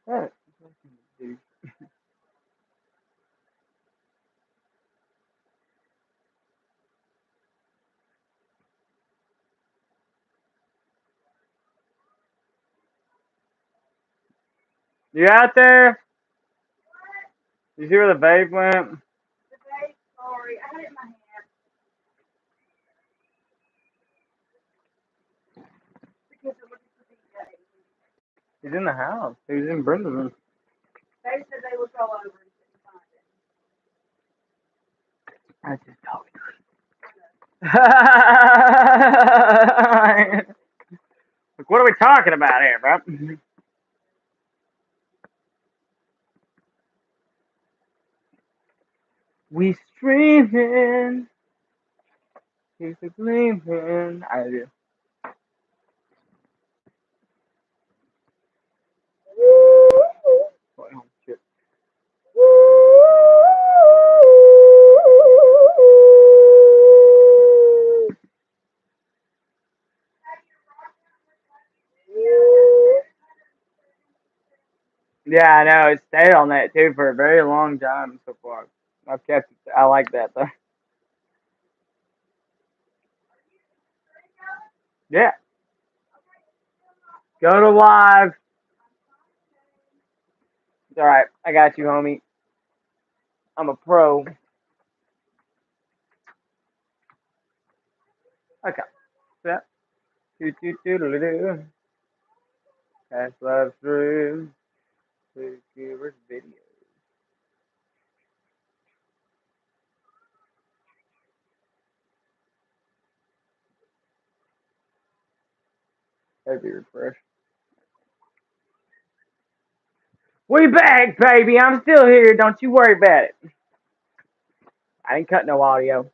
What? You out there? You see where the vape went? Sorry, I had it in my hand. Because it looks for DJ. He's in the house. He's in Brenda's room. They said they looked all over and couldn't find it. I just talked to him. Like, what are we talking about here, bro? We streaming. He's a gleaming. I do. Oh, shit. Yeah, I know. It stayed on that too for a very long time so far. I've kept it. I like that though. Yeah. Go to live. It's alright. I got you, homie. I'm a pro. Okay. Yeah. Do do do do do. Pass love through. Viewers video. That'd be refresh. We back, baby. I'm still here. Don't you worry about it. I ain't cut no audio.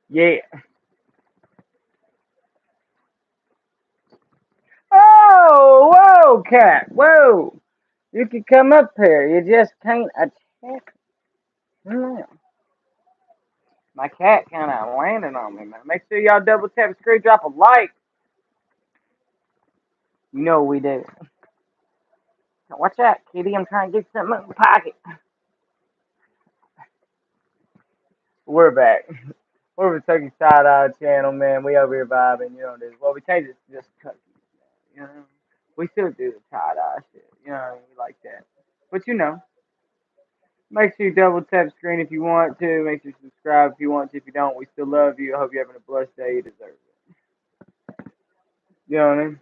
Yeah. Oh, whoa, cat. Whoa. You can come up here. You just can't attack. No. My cat kind of landed on me, man. Make sure y'all double tap the screen, drop a like. You know what we do. Watch out, kitty. I'm trying to get something in my pocket. We're back. We're with Tucky Side Eye channel, man. We over here vibing. You know this. Well, we changed it to just Tucky. You know, we still do the tie dye shit. You know, we like that. But you know, make sure you double tap the screen if you want to. Make sure you subscribe if you want to. If you don't, we still love you. I hope you're having a blessed day. You deserve it. You know what I mean?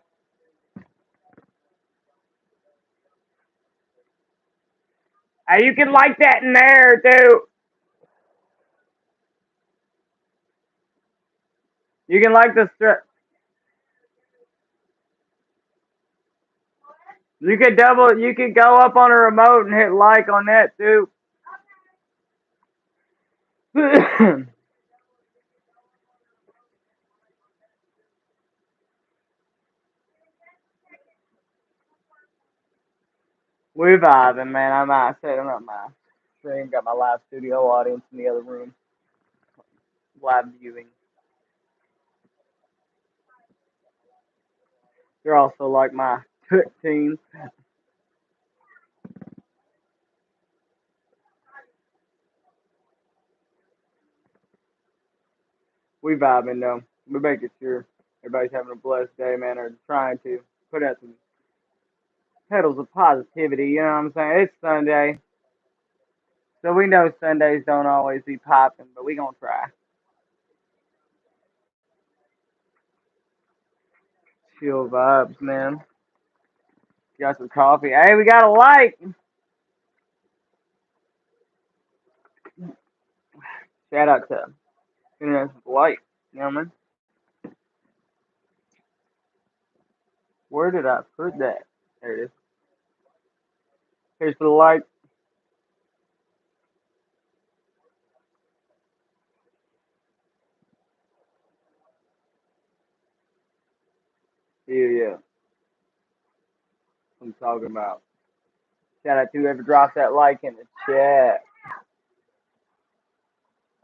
Hey, you can like that in there too. You can like the strip. You could double. You could go up on a remote and hit like on that too. We're vibing, man. I'm setting up my stream. Got my live studio audience in the other room. Live viewing. You're also like my team. We vibing though. We're making sure everybody's having a blessed day, man, or trying to put out some petals of positivity. You know what I'm saying? It's Sunday, so we know Sundays don't always be popping, but we gonna try. Chill vibes, man. Got some coffee. Hey, we got a like. Shout out to light. You know what I mean? Where did I put that? There it is. Here's for the like. Yeah. I'm talking about. Shout out to whoever dropped that like in the chat.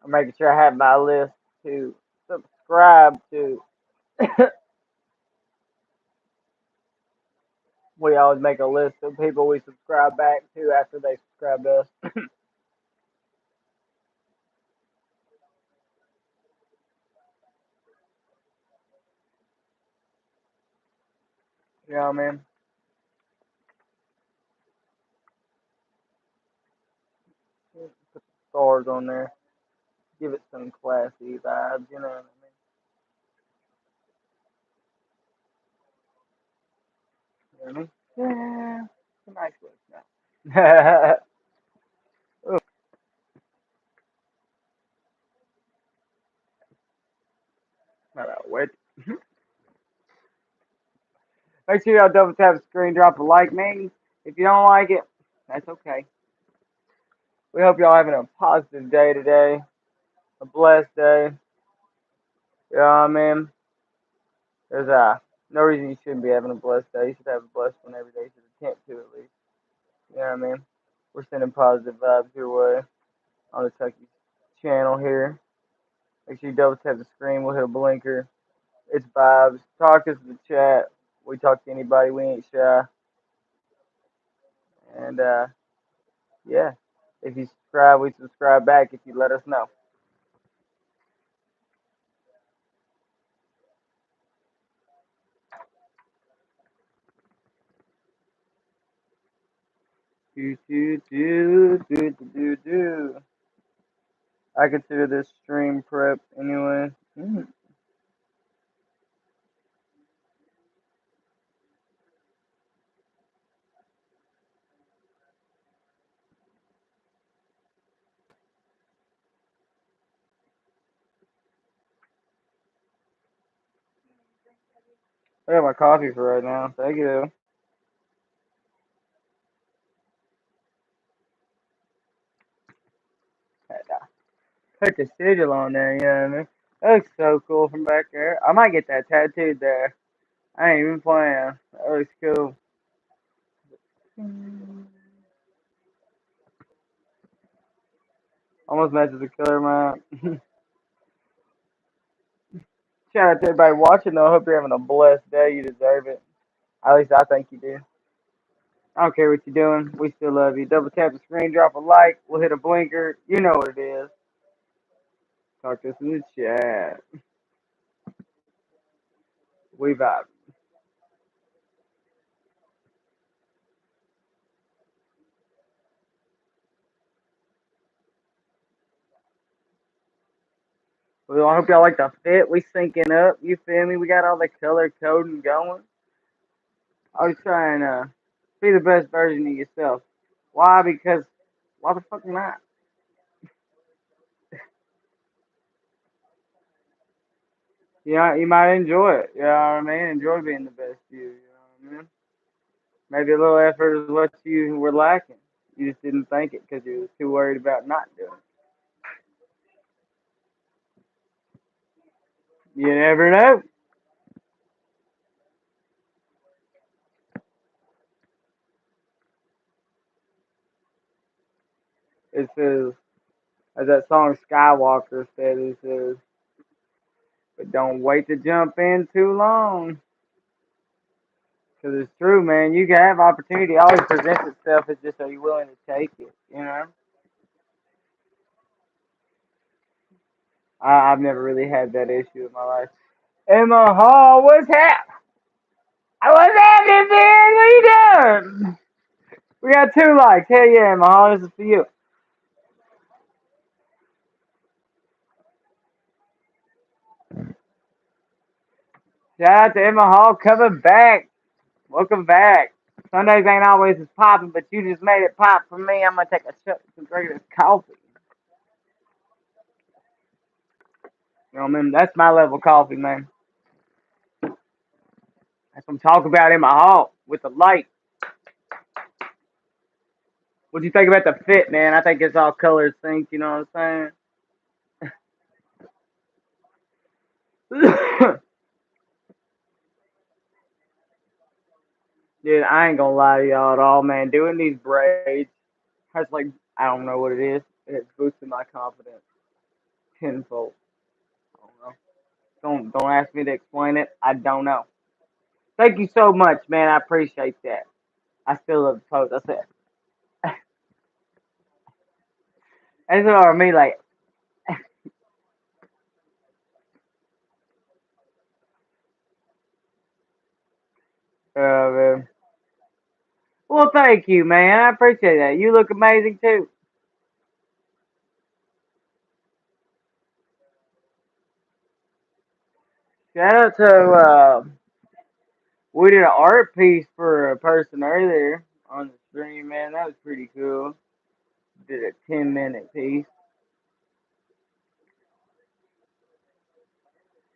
I'm making sure I have my list to subscribe to. We always make a list of people we subscribe back to after they subscribe to us. You know what I mean? Put the stars on there. Give it some classy vibes, you know what I mean? You know what I mean? Yeah, it's a nice list now. Ooh, not that wet. Make sure y'all double tap the screen, drop a like, man. If you don't like it, that's okay. We hope y'all having a positive day today, a blessed day. You know what I mean? There's no reason you shouldn't be having a blessed day. You should have a blessed one every day. You should attempt to at least. You know what I mean? We're sending positive vibes your way on the Tucky channel here. Make sure you double tap the screen. We'll hit a blinker. It's vibes. Talk to us in the chat. We talk to anybody. We ain't shy. And yeah, if you subscribe, we subscribe back if you let us know. Do do do do do do do. I consider this stream prep anyway. I got my coffee for right now. Thank you. Put the sigil on there, you know what I mean? That looks so cool from back there. I might get that tattooed there. I ain't even playing. That looks cool. Almost matches the killer man. Shout out to everybody watching though. I hope you're having a blessed day. You deserve it. At least I think you do. I don't care what you're doing. We still love you. Double tap the screen, drop a like. We'll hit a blinker. You know what it is. Talk to us in the chat. We vibe. Well, I hope y'all like the fit. We syncing up. You feel me? We got all the color coding going. I was trying to be the best version of yourself. Why? Because why the fuck not? You might enjoy it. You know what I mean? Enjoy being the best you. You know what I mean? Maybe a little effort is what you were lacking. You just didn't think it because you was too worried about not doing it. You never know. It says, as that song Skywalker said, it says, but don't wait to jump in too long. Because it's true, man. You can have opportunity. It always presents itself. It's just are you willing to take it, you know? I've never really had that issue in my life. Emma Hall, what's happening? What's happening, man? What you doing? We got 2 likes. Hell yeah, Emma Hall, this is for you. Shout out to Emma Hall coming back. Welcome back. Sundays ain't always as popping, but you just made it pop for me. I'm gonna take a shot of drink of this coffee. You know what I mean? That's my level of coffee, man. That's what I'm talking about, Emma Hall with the light. What do you think about the fit, man? I think it's all colors synced, you know what I'm saying? Dude, I ain't gonna lie to y'all at all, man. Doing these braids has like I don't know what it is. It's boosted my confidence tenfold. I don't know. Don't ask me to explain it. I don't know. Thank you so much, man. I appreciate that. I still love the pose. I said, that's what I mean. Like, man. Well, thank you, man. I appreciate that. You look amazing too. Shout out to we did an art piece for a person earlier on the stream, man. That was pretty cool. Did a 10-minute piece.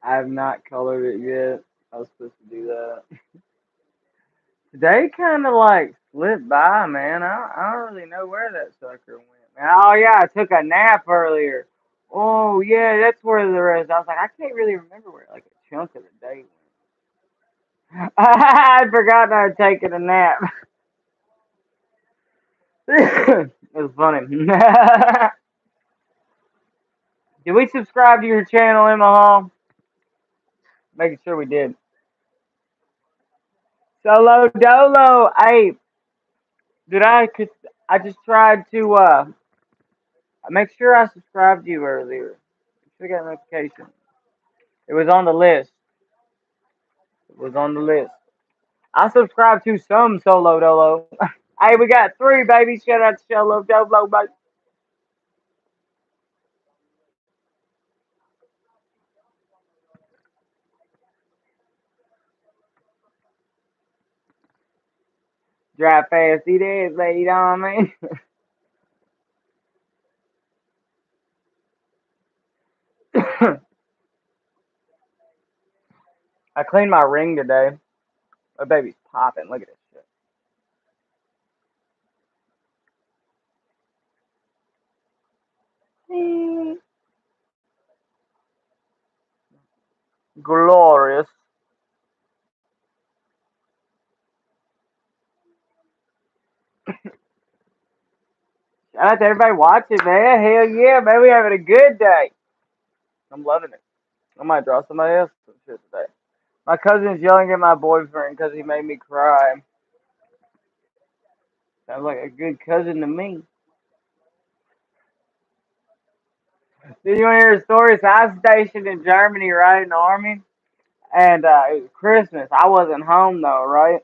I have not colored it yet. I was supposed to do that. Today kind of like slipped by, man. I don't really know where that sucker went, man. Oh yeah, I took a nap earlier. Oh yeah, that's where the rest. I was like, I can't really remember where like a chunk of the day went. I forgot I had taken a nap. It was funny. Did we subscribe to your channel, Emma Hall? Making sure we did. Solo Dolo. Hey, did I? Cause I just tried to make sure I subscribed to you earlier. Should have got a notification. It was on the list. It was on the list. I subscribed to some Solo Dolo. Hey, we got three, baby. Shout out to Solo Dolo, baby. Drive fast, eat ass, lady. You know what I mean? I cleaned my ring today. My baby's popping. Look at this shit. Glorious. Shout out to everybody watching, man. Hell yeah, man. We having a good day. I'm loving it. I might draw somebody else some shit today. My cousin's yelling at my boyfriend because he made me cry. Sounds like a good cousin to me. Did you want to hear a story? So I was stationed in Germany, right, in the army, and it was Christmas. I wasn't home though, right?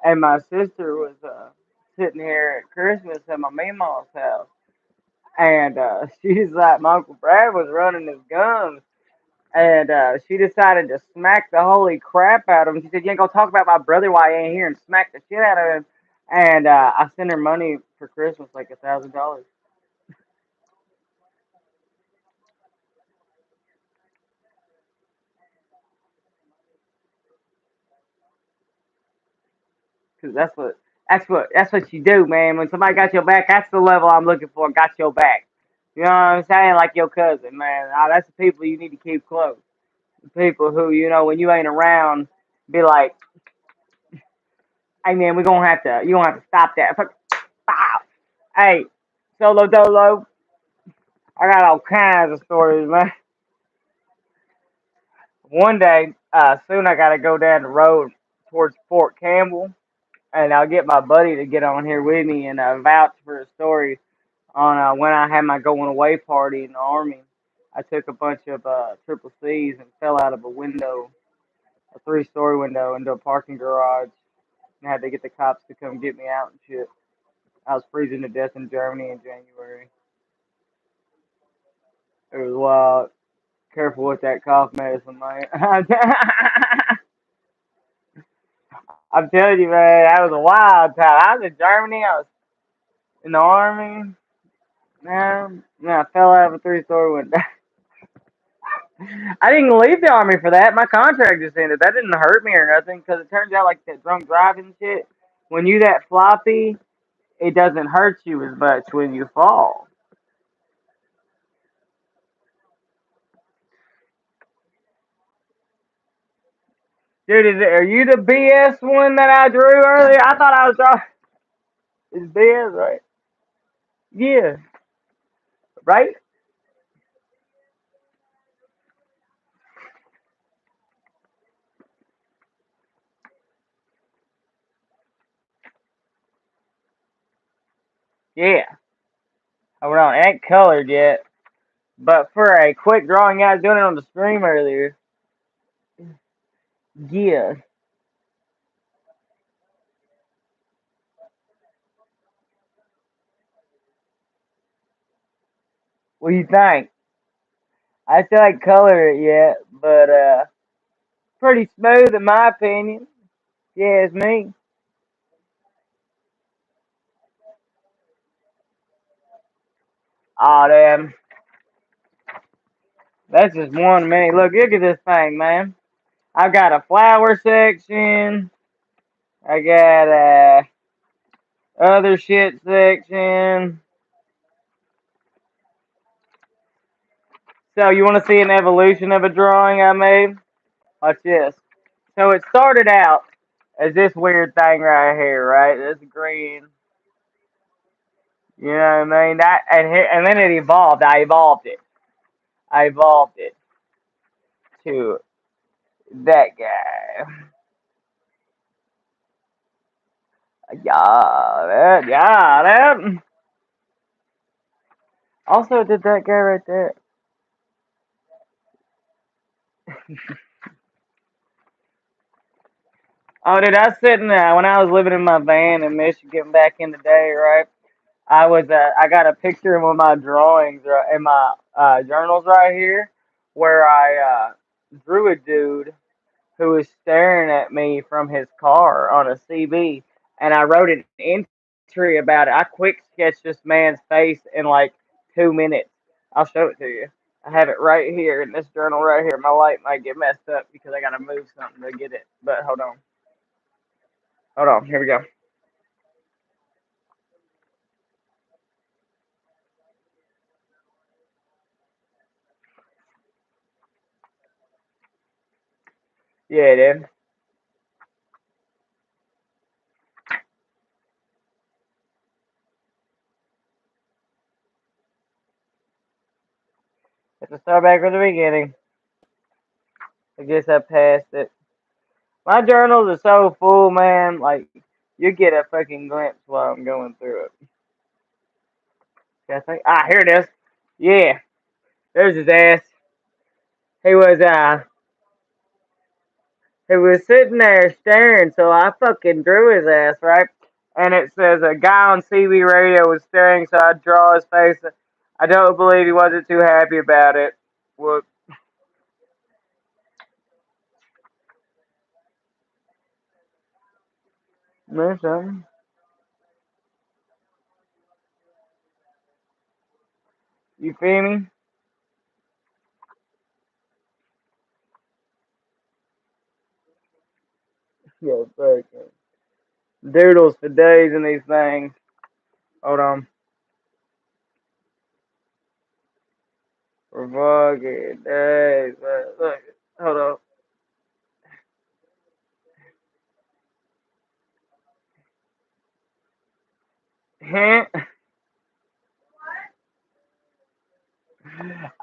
And my sister was sitting here at Christmas at my meemaw's house, and she's like, my Uncle Brad was running his guns, and she decided to smack the holy crap out of him. She said, "You ain't gonna talk about my brother while you ain't here," and smack the shit out of him. And I sent her money for Christmas, like $1,000. Cause that's what you do, man. When somebody got your back, that's the level I'm looking for. Got your back. You know what I'm saying? Like your cousin, man. That's the people you need to keep close. The people who, when you ain't around, be like, "Hey, man, we gonna have to. You gonna have to stop that." Bow. Hey, solo dolo. I got all kinds of stories, man. One day, soon I gotta go down the road towards Fort Campbell, and I'll get my buddy to get on here with me and vouch for a story on when I had my going away party in the army. I took a bunch of triple C's and fell out of a window, a three-story window, into a parking garage, and had to get the cops to come get me out and shit. I was freezing to death in Germany in January. It was wild. Careful with that cough medicine, man. I'm telling you, man, that was a wild time. I was in Germany. I was in the army. Man, I fell out of a three-story window. I didn't leave the army for that. My contract just ended. That didn't hurt me or nothing because it turns out like that drunk driving shit. When you that floppy, it doesn't hurt you as much when you fall. Dude, are you the BS one that I drew earlier? I thought I was drawing. It's BS, right? Yeah, right? Yeah. Hold on, it ain't colored yet. But for a quick drawing, I was doing it on the stream earlier. Yeah. What do you think? I still ain't color it yet, but pretty smooth in my opinion. Yeah, it's me. Oh damn. That's just one minute. Look at this thing, man. I've got a flower section. I got a other shit section. So you want to see an evolution of a drawing I made? Watch this. So it started out as this weird thing right here, right? This green. You know what I mean? That and then it evolved. I evolved it. I evolved it to that guy. Yeah. Also did that guy right there. Oh, dude, I was sitting there when I was living in my van in Michigan back in the day, right? I got a picture of one of my drawings in my journals right here, where I drew a dude who was staring at me from his car on a CB, and I wrote an entry about it. I quick sketched this man's face in like 2 minutes. I'll show it to you. I have it right here in this journal right here. My light might get messed up because I gotta move something to get it. But hold on. Here we go. Yeah, dude. Let's start back from the beginning. I guess I passed it. My journals are so full, man. Like you get a fucking glimpse while I'm going through it. I think. Here it is. Yeah, there's his ass. He was he was sitting there staring, so I fucking drew his ass, right? And it says a guy on CB radio was staring, so I draw his face. I don't believe he wasn't too happy about it. Whoop. There's something. You feel me? Yeah, fucking doodles for days in these things. Hold on. For fucking days. Look, hold on.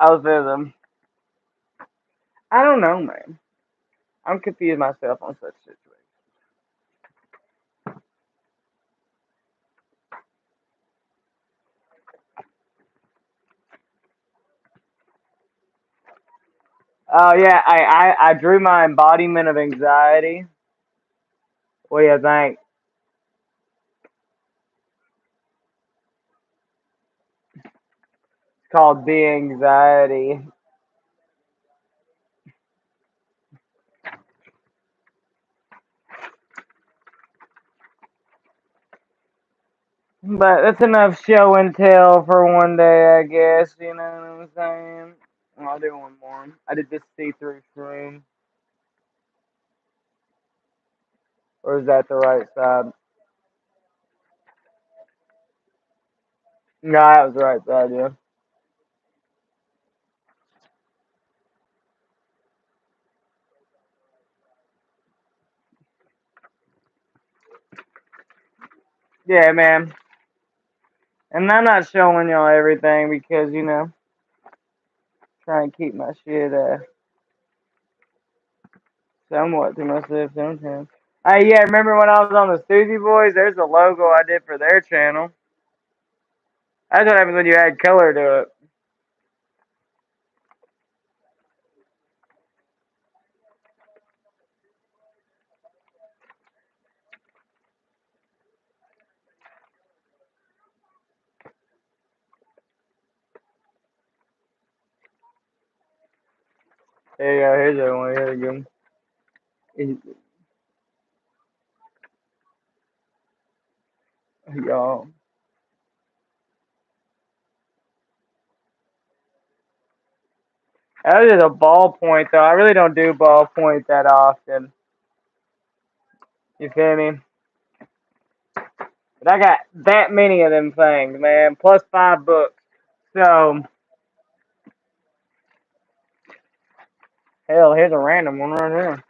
Autism. I don't know, man. I'm confused myself on such situations. Oh yeah, I drew my embodiment of anxiety. What do you think? It's called the anxiety. But that's enough show and tell for one day, I guess. You know what I'm saying? I'll do one more. I did this see-through room, or is that the right side? No, that was the right side. Yeah. Yeah, man. And I'm not showing y'all everything because trying to keep my shit somewhat to myself sometimes. Hey, yeah, remember when I was on the Susie Boys? There's a logo I did for their channel. That's what happens when you add color to it. There you go. Here's the one. Here we go. Y'all. That is a ballpoint though. I really don't do ballpoint that often. You feel me? But I got that many of them things, man. Plus 5 books. So hell, here's a random one right here.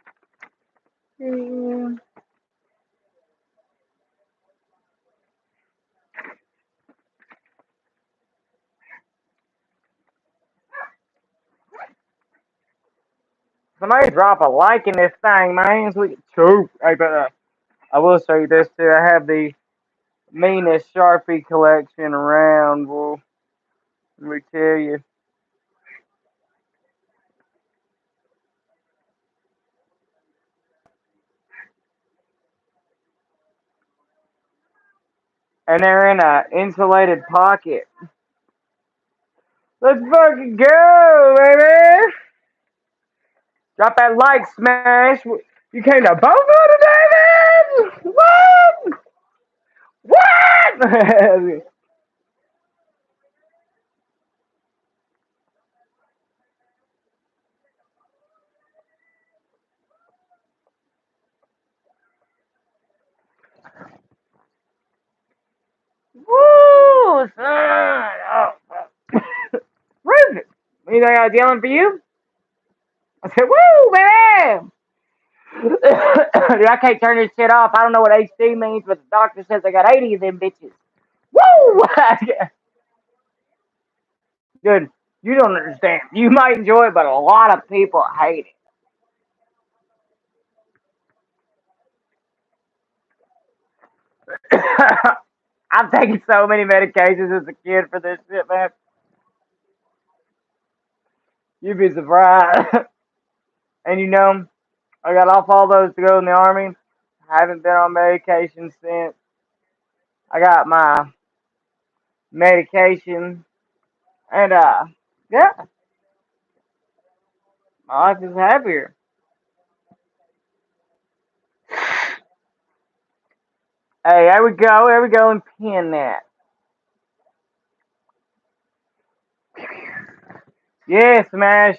Somebody drop a like in this thing, man. So we can choke. Hey, but I will show you this too. I have the meanest Sharpie collection around. Well, let me tell you. And they're in a insulated pocket. Let's fucking go, baby! Drop that like smash. You came to Bobo today, man? What? What? Woo, son! Oh, Rufus, anything I was yelling for you? I said, woo, baby! Dude, I can't turn this shit off. I don't know what HD means, but the doctor says I got 80 of them bitches. Woo! Dude, you don't understand. You might enjoy it, but a lot of people hate it. I've taken so many medications as a kid for this shit, man. You'd be surprised. And you know, I got off all those to go in the army. I haven't been on medication since. I got my medication, and yeah, my life is happier. Hey, there we go, and pin that. Yeah, Smash.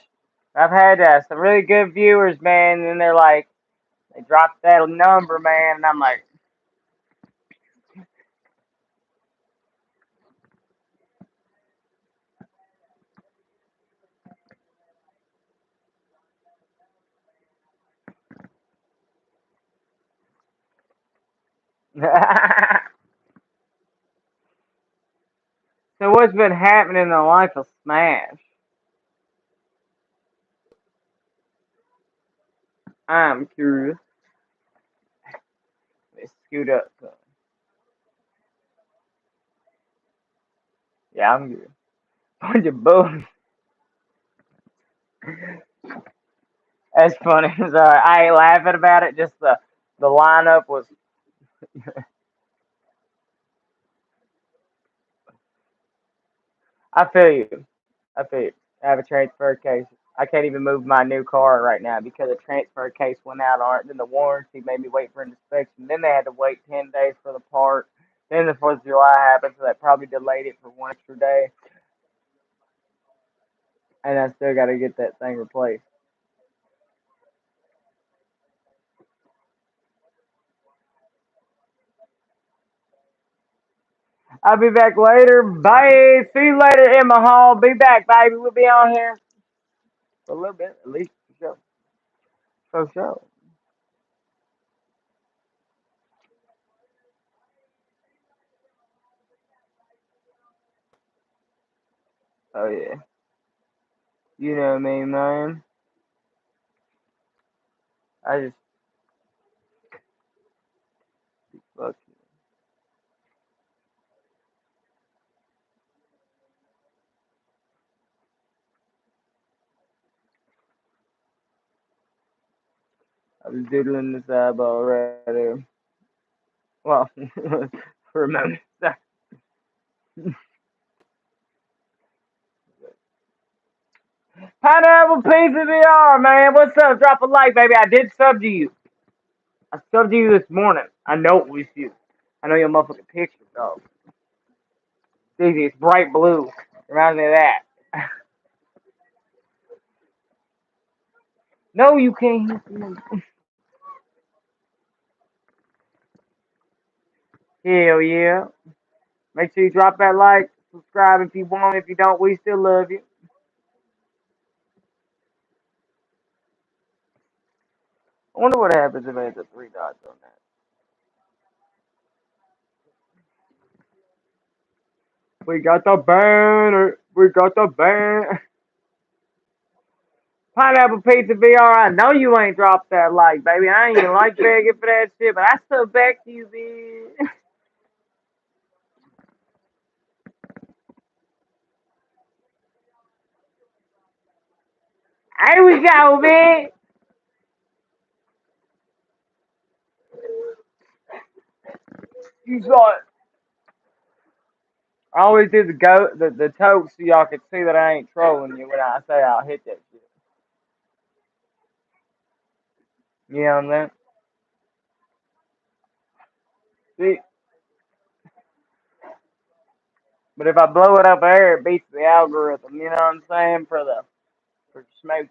I've had some really good viewers, man, and they're like, they dropped that number, man, and I'm like, so what's been happening in the life of Smash? I'm curious. Let's scoot up. Yeah, I'm good. Bunch of bull. That's funny. Sorry, I ain't laughing about it. Just the lineup was. I feel you. I feel you. I have a transfer case. I can't even move my new car right now because the transfer case went out on it. Then the warranty made me wait for an inspection. Then they had to wait 10 days for the part. Then the 4th of July happened, so that probably delayed it for one extra day. And I still got to get that thing replaced. I'll be back later. Bye. See you later, Emma Hall. Be back, baby. We'll be on here for a little bit, at least for sure. For sure. Oh yeah. You know me, man. I just fuck. I was doodling this eyeball right there. Well, for a moment. Pineapple Pizza VR, man. What's up? Drop a like, baby. I did sub to you. I subbed to you this morning. I know it was you. I know your motherfucking picture, though. Easy, it's bright blue. Reminds me of that. No, you can't. Hell yeah. Make sure you drop that like, subscribe if you want. If you don't, we still love you. I wonder what happens if I hit the three dots on that. We got the banner. We got the banner. Pineapple Pizza VR. I know you ain't dropped that like, baby. I ain't even like begging for that shit, but I still back to you, bitch. Here we go, bitch. You saw it. I always do the tote so y'all can see that I ain't trolling you when I say I'll hit that shit. You know what I'm saying? See, but if I blow it up air, it beats the algorithm. You know what I'm saying? For smoking.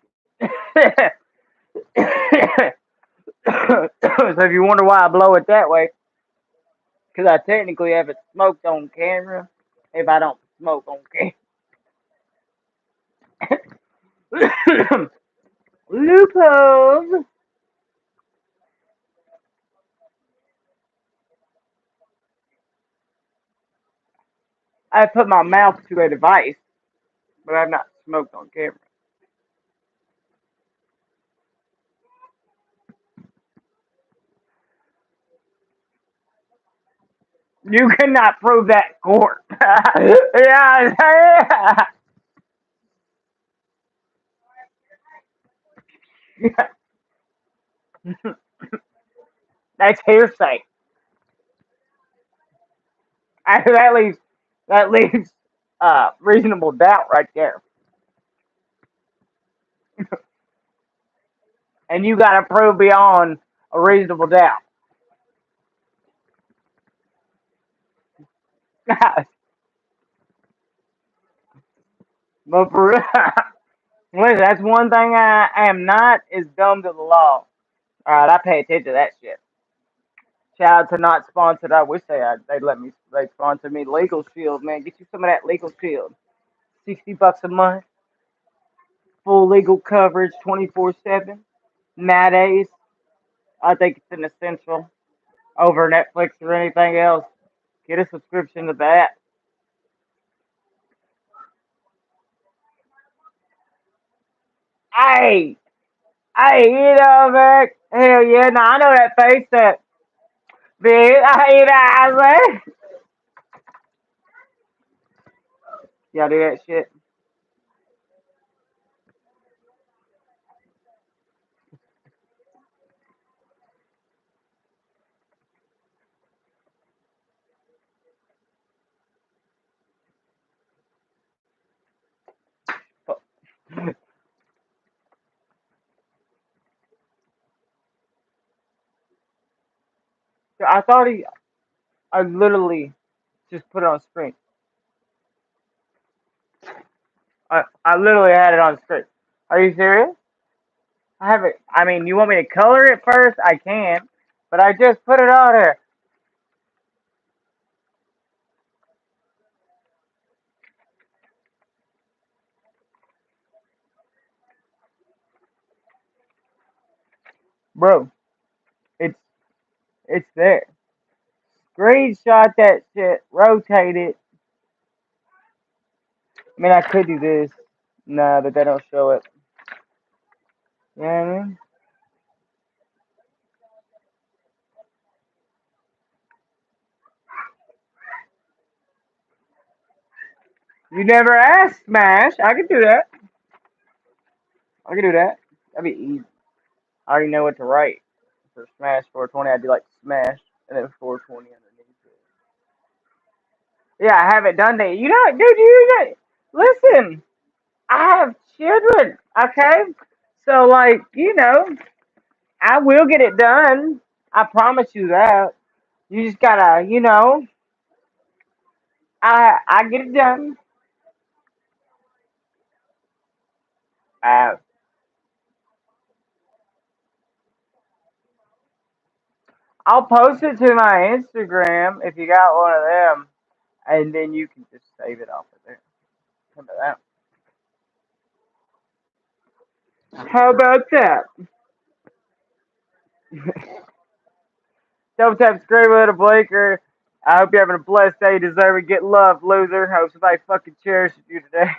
So if you wonder why I blow it that way, because I technically haven't smoked on camera. If I don't smoke on camera. Loopholes. I put my mouth to a device, but I've not smoked on camera. You cannot prove that in court. Yeah, that's hearsay. That leaves reasonable doubt right there, and you got to prove beyond a reasonable doubt. But for listen, that's one thing I am not is dumb to the law. All right, I pay attention to that shit. Shout out to not sponsored. I wish they sponsor me. Legal Shield, man, get you some of that Legal Shield. $60 a month, full legal coverage, 24/7. Nowadays, I think it's an essential over Netflix or anything else. Get a subscription to that. Hey, hey, you know, man. Hell yeah, nah, I know that face that. Bitch, I eat that, man. Y'all do that shit. I thought I literally just put it on screen. I literally had it on screen. Are you serious? I have it. I mean, you want me to color it first? I can, but I just put it on there, bro. It's it's there. Screenshot that shit. Rotate it. I mean, I could do this. Nah, but they don't show it. You know what I mean? You never asked, Smash. I can do that. I can do that. That'd be easy. I already know what to write. for Smash 420, I do like Smash and then 420 underneath it. Yeah, I haven't done that. You know, dude, listen, I have children, okay? So, like, I will get it done. I promise you that. You just gotta, I get it done. Uh, I'll post it to my Instagram if you got one of them, and then you can just save it off of there. How about that? How about that? Double tap scream with a blinker. I hope you're having a blessed day. You deserve it. Get love, loser. Hope somebody fucking cherishes you today.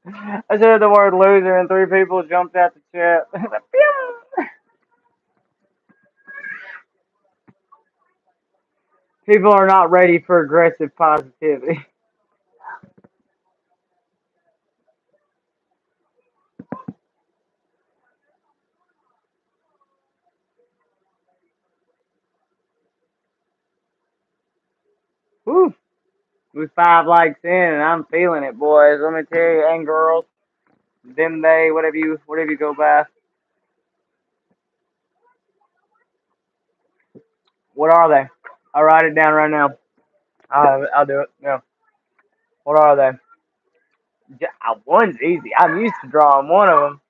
I said the word loser and three people jumped out the chat. People are not ready for aggressive positivity. Whew. We 5 likes in and I'm feeling it, boys. Let me tell you, and girls, them, they, whatever you go by. What are they? I'll write it down right now. I'll do it. Yeah. What are they? One's easy. I'm used to drawing one of them.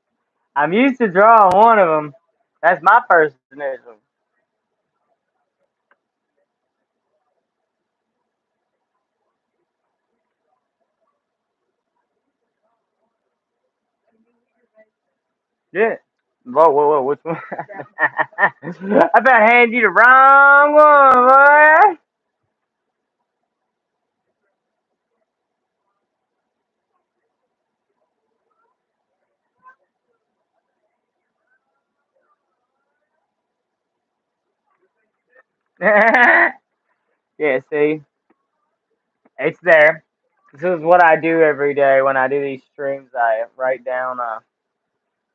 I'm used to drawing one of them. That's my first initial. Yeah. Whoa, which one? I about hand you the wrong one, boy. Yeah, see, it's there. This is what I do every day when I do these streams. I write down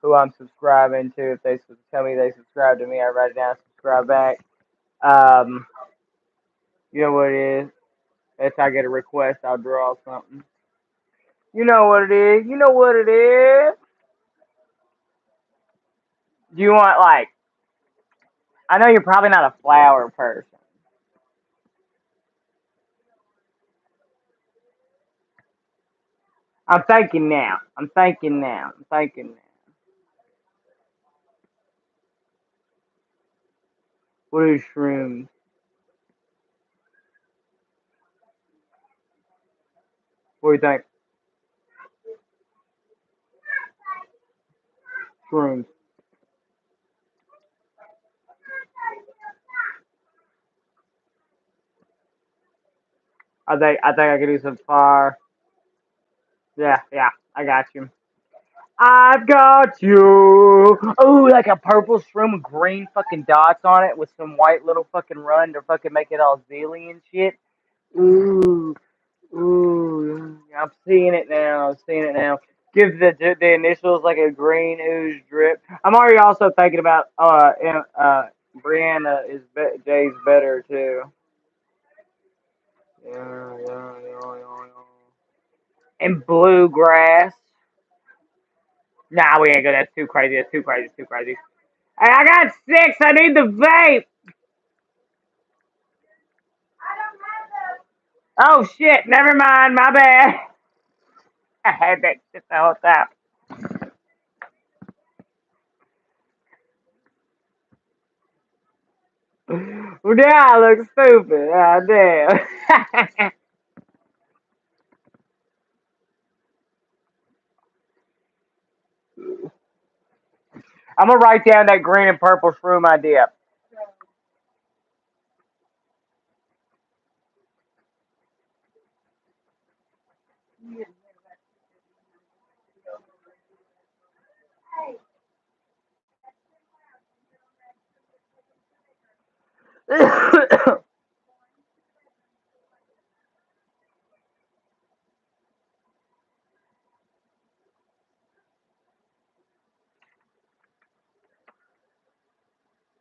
who I'm subscribing to. If they tell me they subscribe to me, I write it down, subscribe back. Um, you know what it is. If I get a request, I'll draw something. You know what it is. You know what it is. Do you want like? I know you're probably not a flower person. I'm thinking now. I'm thinking now. I'm thinking now. What is shrooms? What do you think? Shrooms. I think I could do some fire. Yeah, I got you. I've got you. Oh, like a purple shroom with green fucking dots on it with some white little fucking run to fucking make it all zilly and shit. Ooh, ooh, I'm seeing it now. I'm seeing it now. Give the initials like a green ooze drip. I'm already also thinking about Brianna is Jay's better too. Yeah. And bluegrass. Nah, we ain't go. That's too crazy. That's too crazy. That's too crazy. Hey, I got 6. I need the vape. Oh shit. Never mind. My bad. I had that shit the whole time. Well, now I look stupid. Oh, damn. I'm gonna write down that green and purple shroom idea.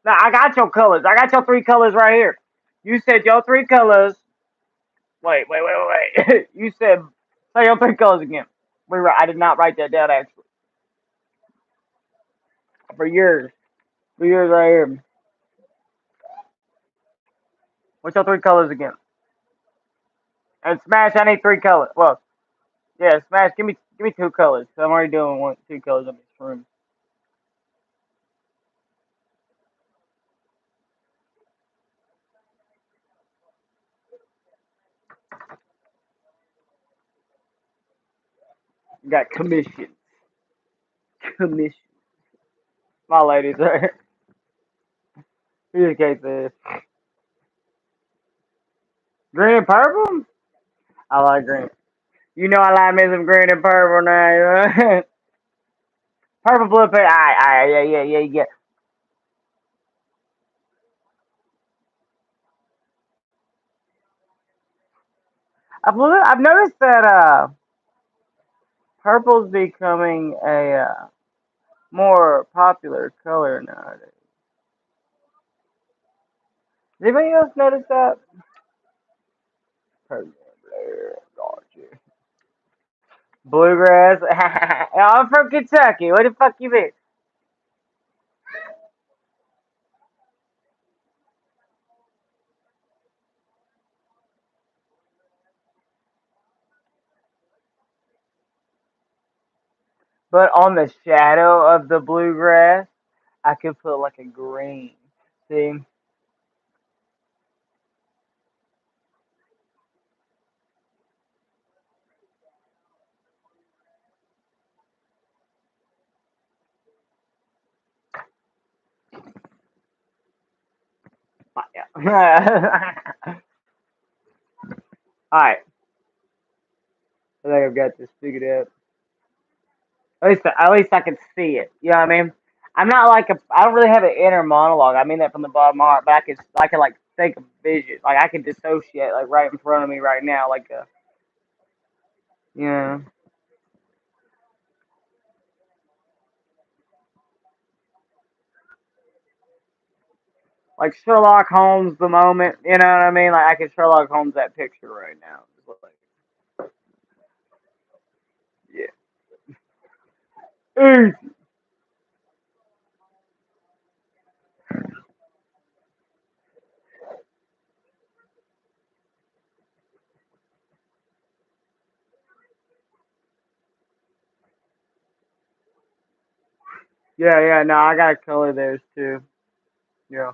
No, I got your colors. I got your three colors right here. You said your three colors. Wait. You said say your three colors again. I did not write that down actually. For yours. For yours right here. What's your three colors again? And Smash, I need three colors. Well, yeah, Smash, give me two colors. 'Cause I'm already doing two colors in this room. You got commission. Commission. My ladies right here. Here's this. Green and purple? I like green. You know I like me some green and purple now, you know? Purple, blue, pink. Alright, yeah. I've noticed that purple's becoming a more popular color nowadays. Does anybody else notice that? Purple, gotcha. Bluegrass. I'm from Kentucky. What the fuck you mean? But on the shadow of the bluegrass, I could put like a green. See? Yeah. Alright. I think I've got this figured out. At least I can see it. You know what I mean? I'm not like I don't really have an inner monologue. I mean that from the bottom of my heart, but I can like think of vision. Like I can dissociate like right in front of me right now, like you know, like Sherlock Holmes the moment. You know what I mean? Like I can Sherlock Holmes that picture right now. Just like, yeah. Yeah. No, I got to color theirs too. Yeah.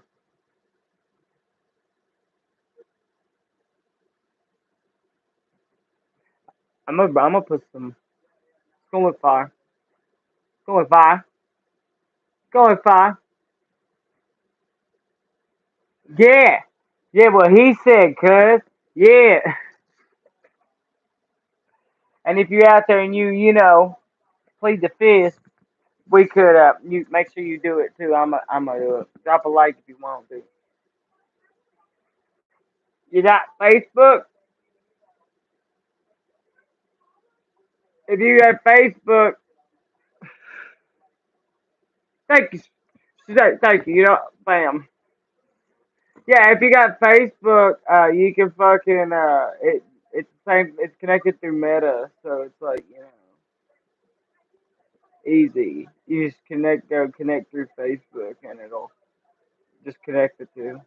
I'm gonna put some. It's gonna look fire. It's gonna look fire. It's gonna look fire. Yeah. Yeah. What he said, cuz. Yeah. And if you're out there and you plead the fifth, we could you make sure you do it too. I'm gonna do it. Drop a like if you want to. You got Facebook? If you got Facebook, thank you. Thank you. You know, bam. Yeah, if you got Facebook, you can fucking it's the same. It's connected through Meta, so it's like easy. You just connect through Facebook, and it'll just connect the two.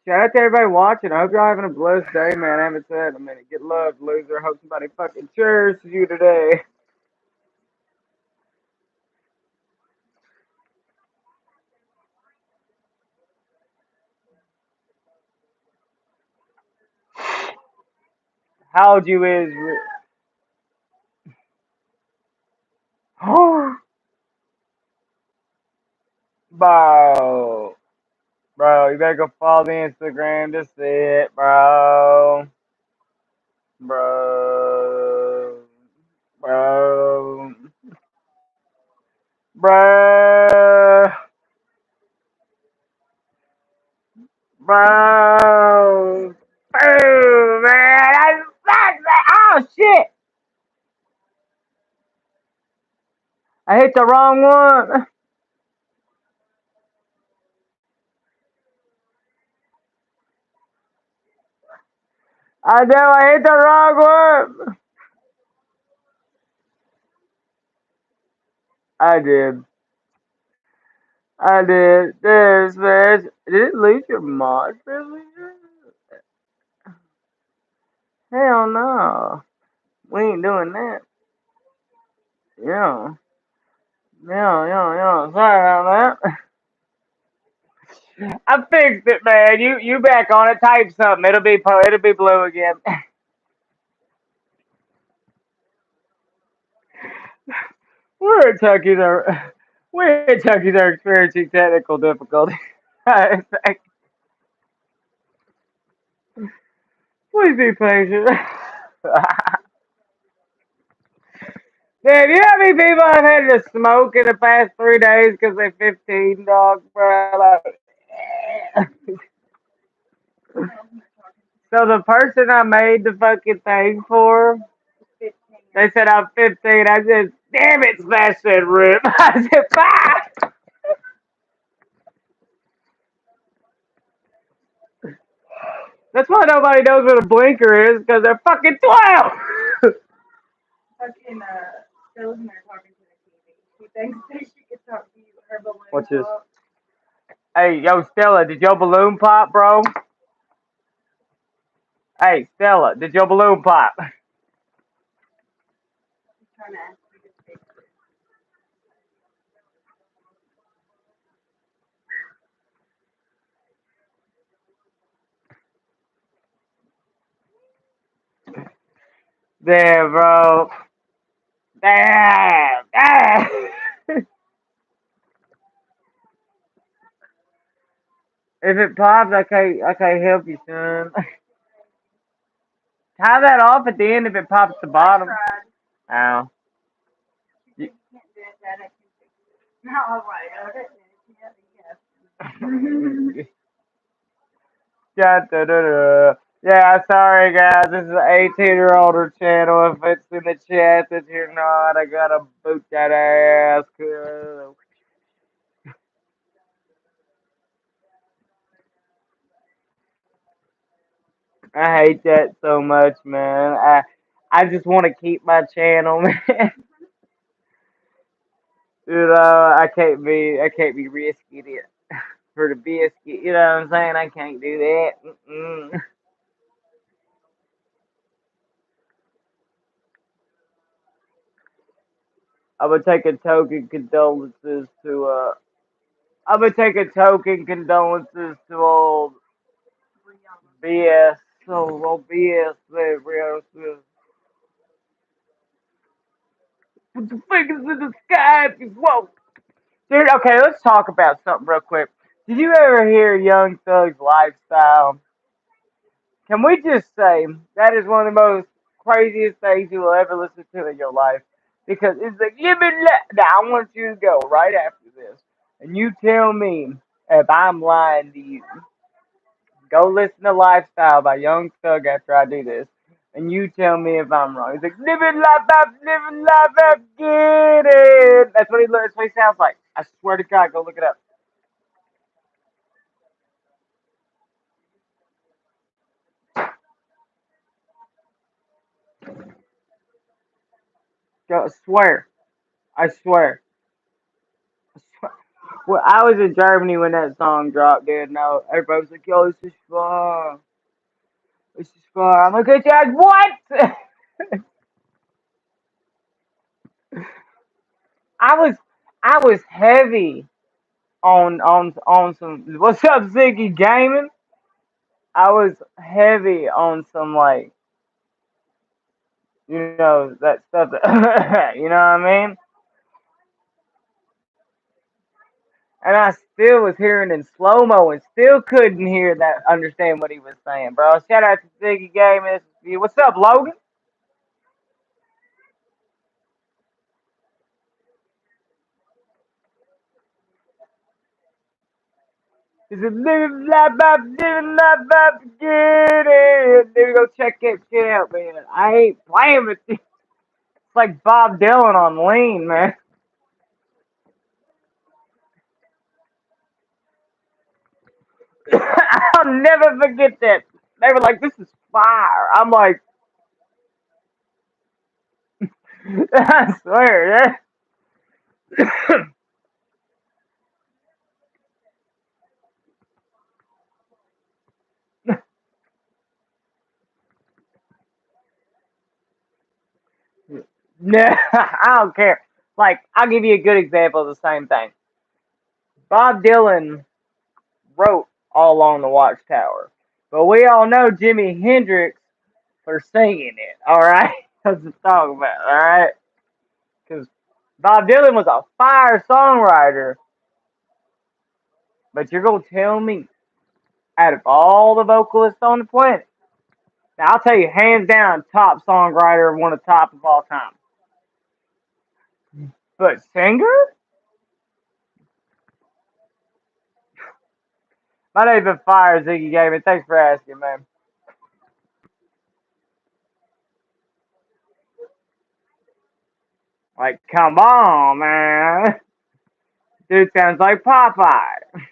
Shout out to everybody watching. I hope y'all having a blessed day, man. I haven't said in a minute. Get love, loser. Hope somebody fucking cheers to you today. How old you is? Bro. Bro, you better go follow the Instagram to see it, bro. Bro. Bro. Bro. Bro. man. I suck, man. Oh, shit. I hit the wrong one. I know I hit the wrong one. I did. I did. This, man. Did it lose your mod privilege? Hell no. We ain't doing that. Yeah. Yeah, yeah, yeah. Sorry about that. I fixed it, man. You back on it. Type something. It'll be blue again. We're at Tucky's are we're at Tucky's are experiencing technical difficulties. Please be patient. Man, you know how many people I've had to smoke in the past 3 days because they're 15, dog, bro? Like, so the person I made the fucking thing for, they said I'm 15. I said, damn it, smash that rip. I said, bye. That's why nobody knows what a blinker is, because they're fucking 12. Fucking Stella's in there talking to the TV. She thinks that she could talk to you. Her balloon What's this? pop. Hey, yo, Stella, did your balloon pop, bro? Hey, Stella, did your balloon pop? She's trying to ask you to fix it. There, bro. Damn. Damn. If it pops, I can't help you, son. Tie that off at the end if it pops the I bottom. tried. Ow. She said you can't do it, Dad. I can fix it. No, I was like, oh, that's it. Yes. Da-da-da-da. Yeah, sorry guys, this is an 18-year older channel. If it's in the chat that you're not, I gotta boot that ass. I hate that so much, man. I just want to keep my channel, man. You know, I can't be risking it for the biscuit. You know what I'm saying? I can't do that. Mm-mm. I'm gonna take a token condolences to I'm gonna take a token condolences to old BS. So old BS there, bro. Put the fingers in the sky if you won't. Dude, okay, let's talk about something real quick. Did you ever hear Young Thug's Lifestyle? Can we just say that is one of the most craziest things you will ever listen to in your life? Because it's like, now I want you to go right after this, and you tell me if I'm lying to you. Go listen to Lifestyle by Young Thug after I do this, and you tell me if I'm wrong. He's like, living life up, get it. That's what he sounds like. I swear to God, go look it up. Go, swear. I swear. I swear. Well, I was in Germany when that song dropped, dude. Now everybody was like, "Yo, this is fun. This is fun." I'm like, "Hey, Dad, what?" I was, I was heavy on some. What's up, Ziggy Gaming? I was heavy on some like, that stuff that, you know what I mean? And I still was hearing in slow mo and still couldn't understand what he was saying, bro. Shout out to Ziggy Gaming. What's up, Logan? He said, living life by living life by beginning. There we go, check that shit out, man. I ain't playing with you. It's like Bob Dylan on Lean, man. I'll never forget that. They were like, this is fire. I'm like, I swear, no, I don't care. Like, I'll give you a good example of the same thing. Bob Dylan wrote All Along the Watchtower, but we all know Jimi Hendrix for singing it, alright? That's what I'm talking about, alright? Because Bob Dylan was a fire songwriter, but you're going to tell me, out of all the vocalists on the planet, now I'll tell you, hands down, top songwriter, one of the top of all time. But singer? My name's been fire, Ziggy Gaming. Thanks for asking, man. Like, come on, man. Dude sounds like Popeye.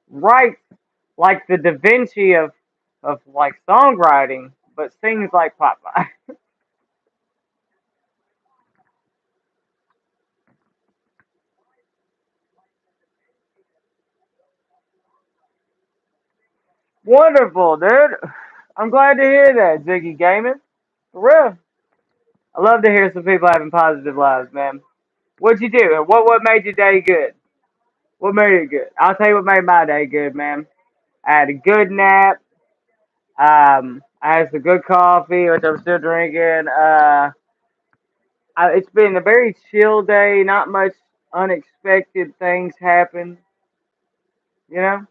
Right, like the Da Vinci of like songwriting, but sings like Popeye. Wonderful, dude. I'm glad to hear that, Ziggy Gaming. For real. I love to hear some people having positive lives, man. What'd you do? What made your day good? What made it good? I'll tell you what made my day good, man. I had a good nap. I had some good coffee, which I'm still drinking. It's been a very chill day. Not much unexpected things happen. You know?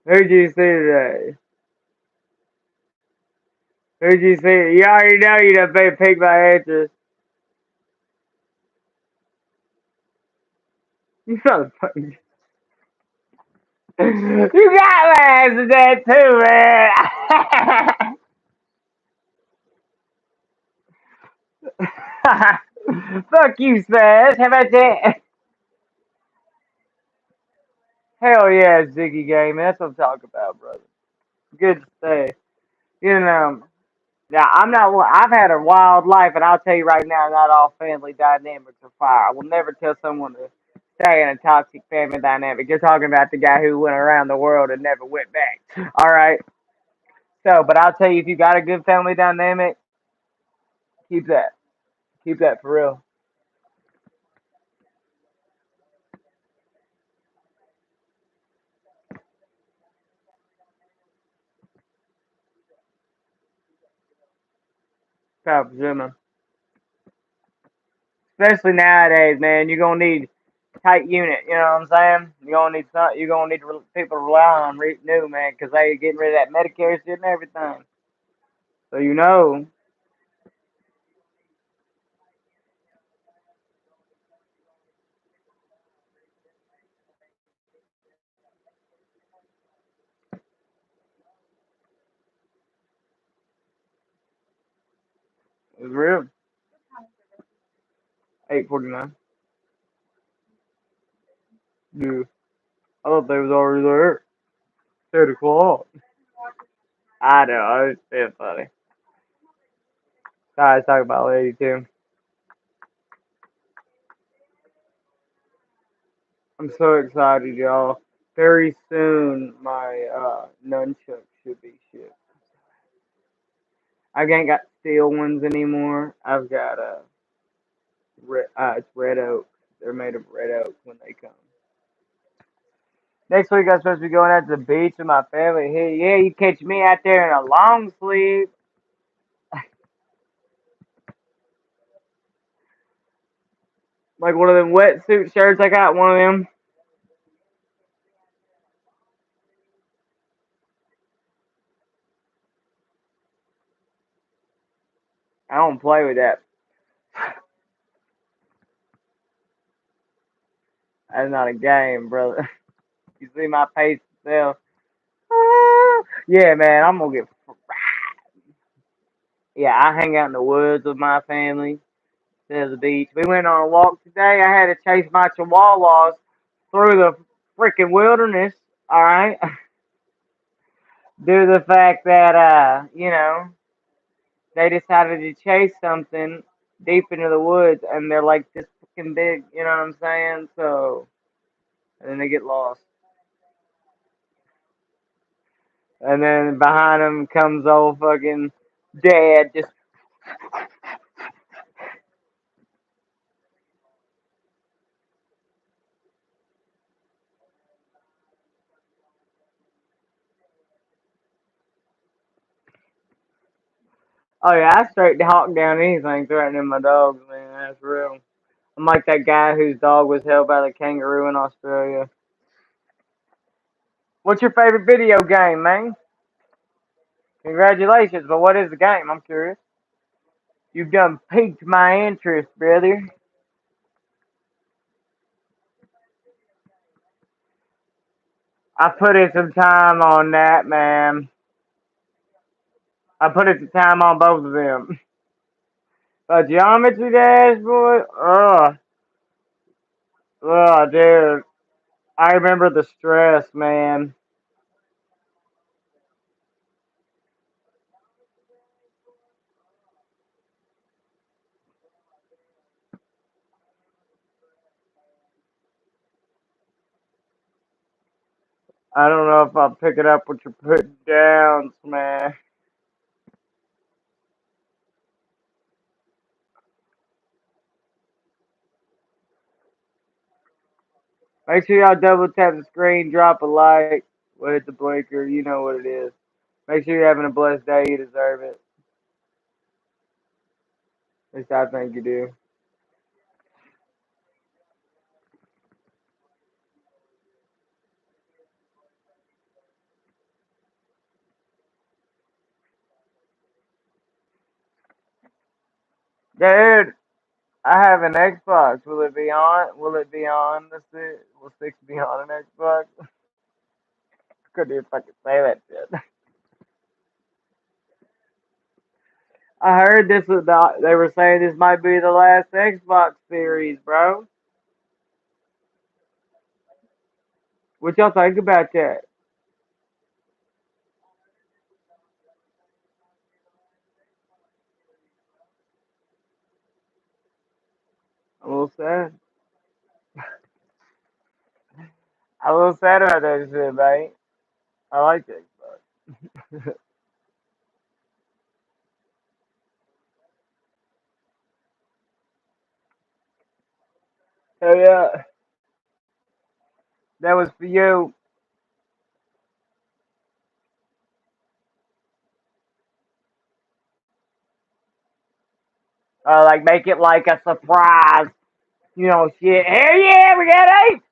Who'd you see today? Who'd you see? You already know you done picked my interest. You motherfucker. You got my ass in that too, man. Fuck you, Smash. How about that? Hell yeah, Ziggy Game. That's what I'm talking about, brother. Good to say. You know, now I'm not. I've had a wild life, and I'll tell you right now, not all family dynamics are fire. I will never tell someone to stay in a toxic family dynamic. You're talking about the guy who went around the world and never went back. All right. So, but I'll tell you, if you got a good family dynamic, keep that. Keep that for real. Top Zimmer. Especially nowadays, man. You're gonna need tight unit. You know what I'm saying? You're gonna need some. You're gonna need people to rely on new, man, because they getting rid of that Medicare shit and everything. So you know, it's real. 8:49. Yeah. I thought they was already there. 8 o'clock. I know. It's been funny. Sorry, I was talking about lady too. I'm so excited, y'all. Very soon, my nunchuck should be shipped. I ain't got steel ones anymore. I've got it's red oak. They're made of red oak when they come. Next week I'm supposed to be going out to the beach with my family. Hey, yeah, you catch me out there in a long sleeve, like one of them wetsuit shirts. I got one of them. don't play with that. That's not a game, brother. You see my pace itself. Yeah, man, I'm gonna get. Yeah, I hang out in the woods with my family. To the beach. We went on a walk today. I had to chase my chihuahuas through the freaking wilderness. All right, due to the fact that they decided to chase something deep into the woods, and they're like this fucking big. You know what I'm saying? So, and then they get lost. And then behind them comes old fucking dad just. Oh yeah, I straight hawk down anything threatening my dogs, man. That's real. I'm like that guy whose dog was held by the kangaroo in Australia. What's your favorite video game, man? Congratulations, but what is the game? I'm curious. You've done piqued my interest, brother. I put in some time on that, man. I put in some time on both of them. Geometry Dash, boy. Dude. I remember the stress, man. I don't know if I'll pick it up what you're putting down, man. Make sure y'all double tap the screen, drop a like, we'll hit the blinker. You know what it is. Make sure you're having a blessed day. You deserve it. At least I think you do. Dude, I have an Xbox. Will it be on? Will it be on the six? Will six be on an Xbox? Couldn't even fucking say that shit. I heard this was they were saying this might be the last Xbox series, bro. What y'all think about that? I'm a little sad. I'm a little sad about that shit, mate. I like the Xbox. So yeah, that was for you. Like make it like a surprise. You know, shit. Hell yeah, we got eight.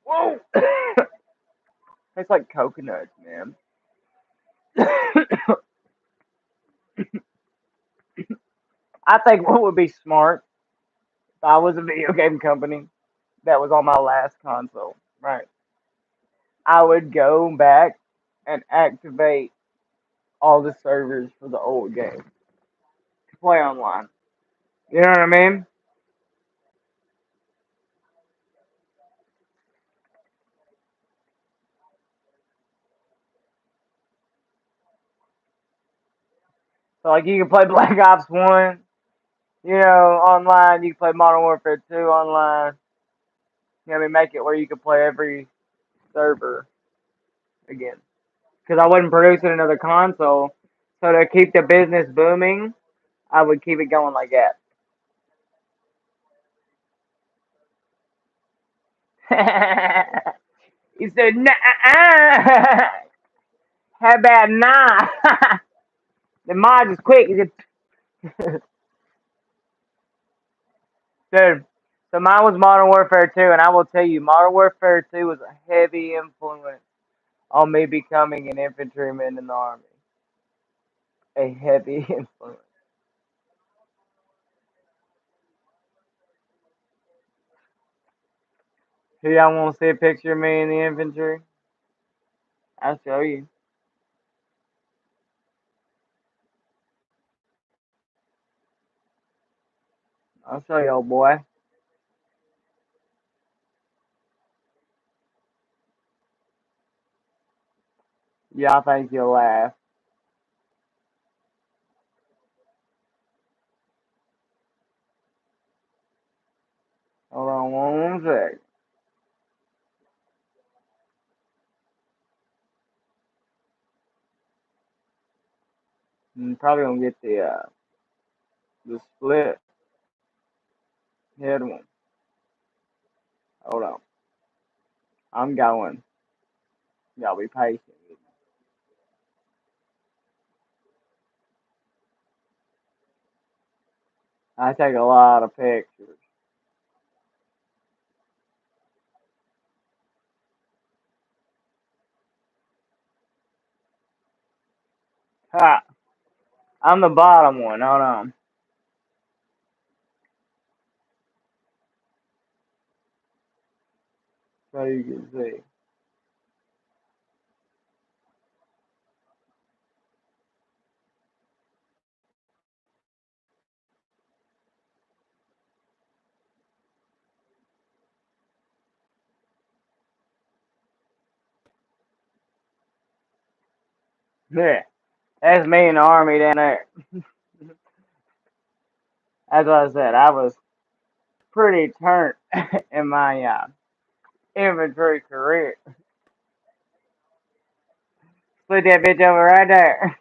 Whoa. Tastes like coconuts, man. I think what would be smart if I was a video game company that was on my last console, right? I would go back and activate all the servers for the old game to play online. You know what I mean? So like you can play Black Ops 1, you know, online. You can play Modern Warfare 2 online. You know what I mean? Make it where you can play every server again. Because I wasn't producing another console. So to keep the business booming, I would keep it going like that. He said, nah, how about nah? The mod is quick. He said, dude, so mine was Modern Warfare 2, and I will tell you, Modern Warfare 2 was a heavy influence on me becoming an infantryman in the army. A heavy influence. Do y'all want to see a picture of me in the infantry? I'll show you. I'll show you, old boy. Yeah, I think you'll laugh. Hold on one sec. I'm probably gonna get the split head one. Hold on. I'm going. Y'all be patient with me. I take a lot of pictures. Ha! I'm the bottom one. Hold on. So you can see. Yeah. That's me in the army down there. As I said, I was pretty turnt in my infantry career. Put that bitch over right there.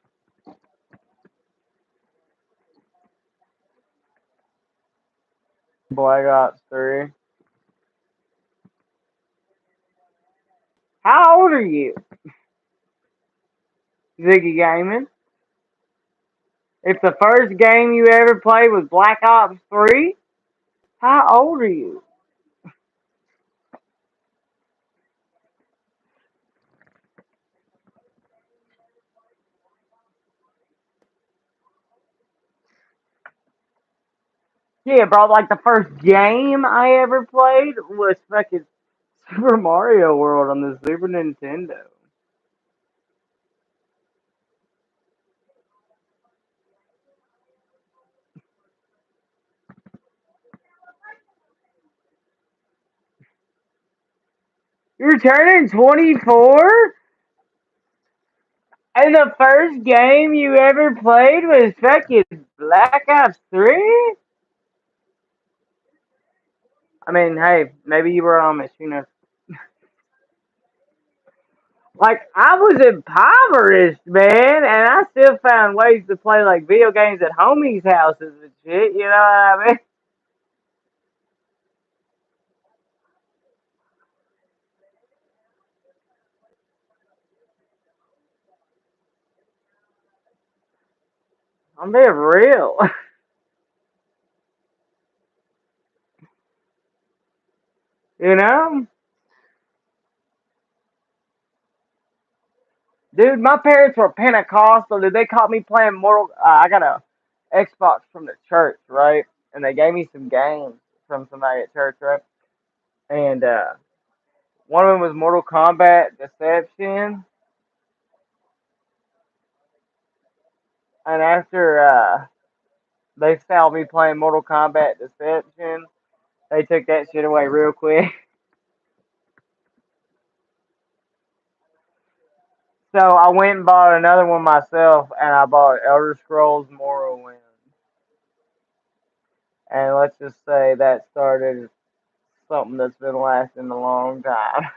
Boy, I got three. How old are you, Ziggy Gaming? If the first game you ever played was Black Ops 3, how old are you? Yeah, bro, like the first game I ever played was fucking Super Mario World on the Super Nintendo. You're turning 24? And the first game you ever played was fucking Black Ops 3? I mean, hey, maybe you were on Machine. Like, I was impoverished, man, and I still found ways to play, like, video games at homies' houses and shit, you know what I mean? I'm being real. You know? Dude, my parents were Pentecostal. Dude, they caught me playing Mortal. I got a Xbox from the church, right? And they gave me some games from somebody at church, right? And one of them was Mortal Kombat Deception. And after they saw me playing Mortal Kombat Deception, they took that shit away real quick. So I went and bought another one myself, and I bought Elder Scrolls Morrowind. And let's just say that started something that's been lasting a long time.